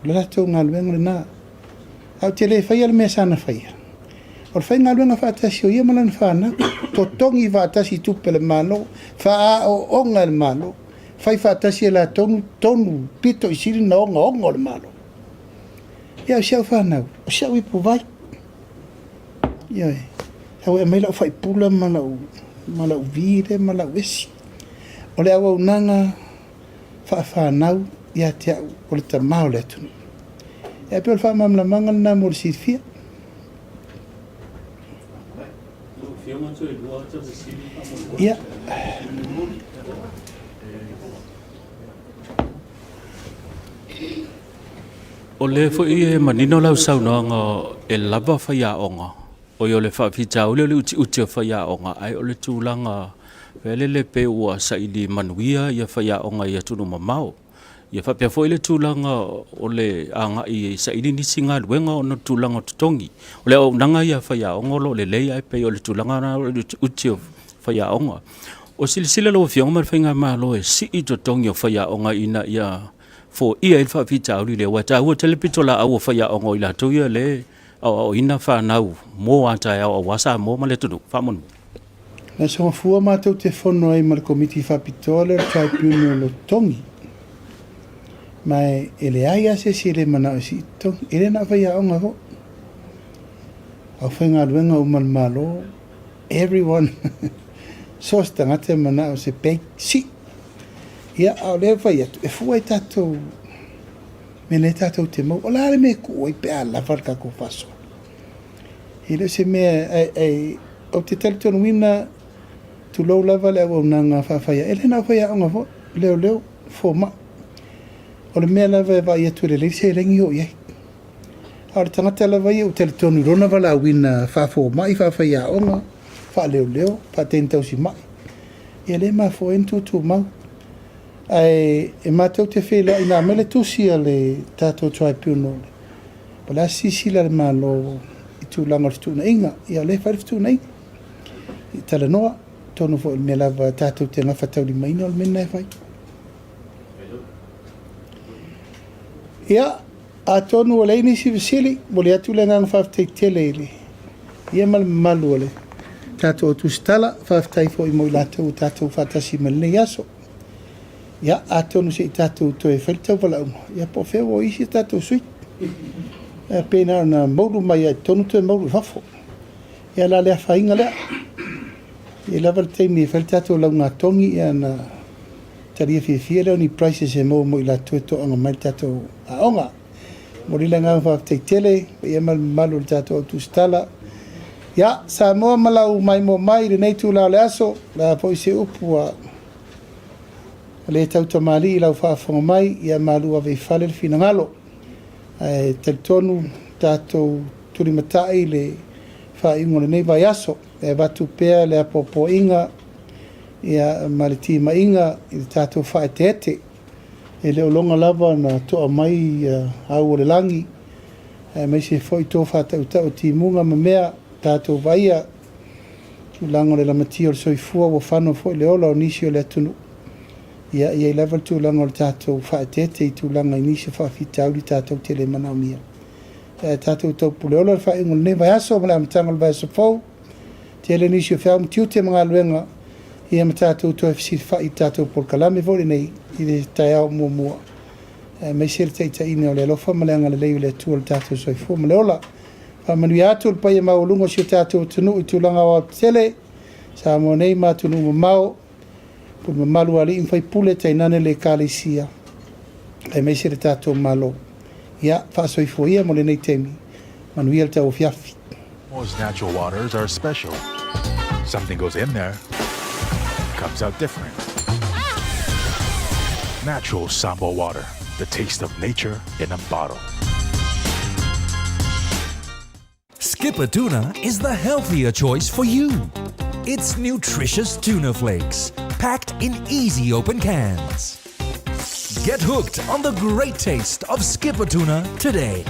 O le latou ngā luenga le nā. Au te le whai ale mea sana whaia. O le whai ngā luenga whaatasi o ia malana whanau. To tongi whaatasi tupe le malo. Wha o onga le malo. Whai whaatasi e la tonu pito i siri na onga le malo. Ia o siau whanau. O siau i pu vai. Ia e. Hau e maila o whai pula malau vire, malau esi. O le awa unanga whanau ia te au o le tamau le tunu. Ia pe o le wha mamlamanga na mo le sirfia. Ia. O le fo i manino lau saunanga e lava whaia onga. O i o le whawhita o le uti o whaia onga. Ai o le tūlanga vele le pe ua sa i li manuia i a whaia onga i a tunu mamao. Ia whapea fo i le tūlanga o le anga i sa i li nisi ngā luenga o na tūlanga tutongi. O le au nanga i a whaia onga lo le leia e pe o le tūlanga na o le uti o whaia onga. O silisila lo whionga mar whainga maa lo e si i tutongi o whaia onga ina ia fo ia il whawhita auri le wata ua telepito la au o whaia onga i la tuia le o ina whanau mō ata e au wasa mō ma le tunu whamonu. Na songa fua mātou te whono ai ma le komiti whapitoa le tribunal o lo tongi. Mai ele ai ase si ele mana o si tongi. Ele na whaia onga ho. Au whainga luenga umal malo. Everyone. Sos tangate mana o se pei si. Ia au le vai atu e fuai tatou me le tatou te mau. O la ale me ku oi pe ala farka ko faso. I le se mea o te tele tonu wina tu lau lava le au nanga whawhaia. Ele na whaia onga fo, leo, fo ma. O le mea lava e vai atu le se rengi o iei. A le tangata lava i o tele tonu rona wala wina whafo mai whawhaia onga, wha leo, wha tentau si mai. Ia le ma fo entu tu mau. Ai e mātou te whela i nā mele tusia le tātou tribunal. Pala sisi la le mālo i tūlanga le tūna inga, ia le whare tūna inga. I tala noa, tonu fo il mea lava tātou te ngawhatau li maina o le mena e whai. Ia, a tonu o leini si visili, mo le atu le ngang whawhtei tele ili. Ia mal malu ole. Tātou o Tusitala, whawhtei fo i mo i lātou tātou whatasi malene yaso. Ia, a tonu se i tātou to e wharitau wala unga. Ia, po wheo o isi tātou sui. Pēnā na mauru mai ai tonu to e mauru whafo. Ia la lea whainga lea. Ia lava le teimi e wharitātou lau ngā tongi ia na taria fia leo ni prices e mo i la tue to anga mai tātou a onga. Mori la ngā whawhtei tele, ia malu le tātou au Tusitala. Ia, Samoa malau mai mo mai, le nei tū lao le aso, la po i se upu a le tau tamali i lau whaafonga mai, ia malu a vei whale le fina ngalo. Tel tonu tātou turi matai le whaingo le nei vai aso, e watu pēr le apopo inga, ia maliti ma inga, i tātou whae te ete, e leo longa lava na toa mai au o le langi, mai se foi tō whatau tau timunga ma mea, tātou vaia, tu lango le lamati o le soifua wa whano foi le ola o nisi o le atunu. Ia i level tu langa o le tātou whaetete i tu langa i nisi whawhitau li tātou tele manaumia. Tātou tau pule ola le whaingo le newa aso ma le amatanga le vaisa fau. Tele nisi o whiau mtiu te mga luenga ia ma tātou tau e whai tātou polkalame vore nei i le tai au mua. Mai se le teita ine o le alofa ma le anga le leo le atua le tātou soifua ma le ola. Manui atu le pai e maulungo si o tātou tunu i tūlanga o tele, sa mo nei ma tunu ma mau, pu ma malu ali in fai pule tai nane le kālesia, e mai se le tātou malo. Ia, whaasoi fo ia mo le nei temi, manui al tau fiafi. Most natural waters are special. Something goes in there, comes out different. Natural Sambo water, the taste of nature in a bottle. Skipper Tuna is the healthier choice for you. It's nutritious tuna flakes, packed in easy open cans. Get hooked on the great taste of Skipper Tuna today.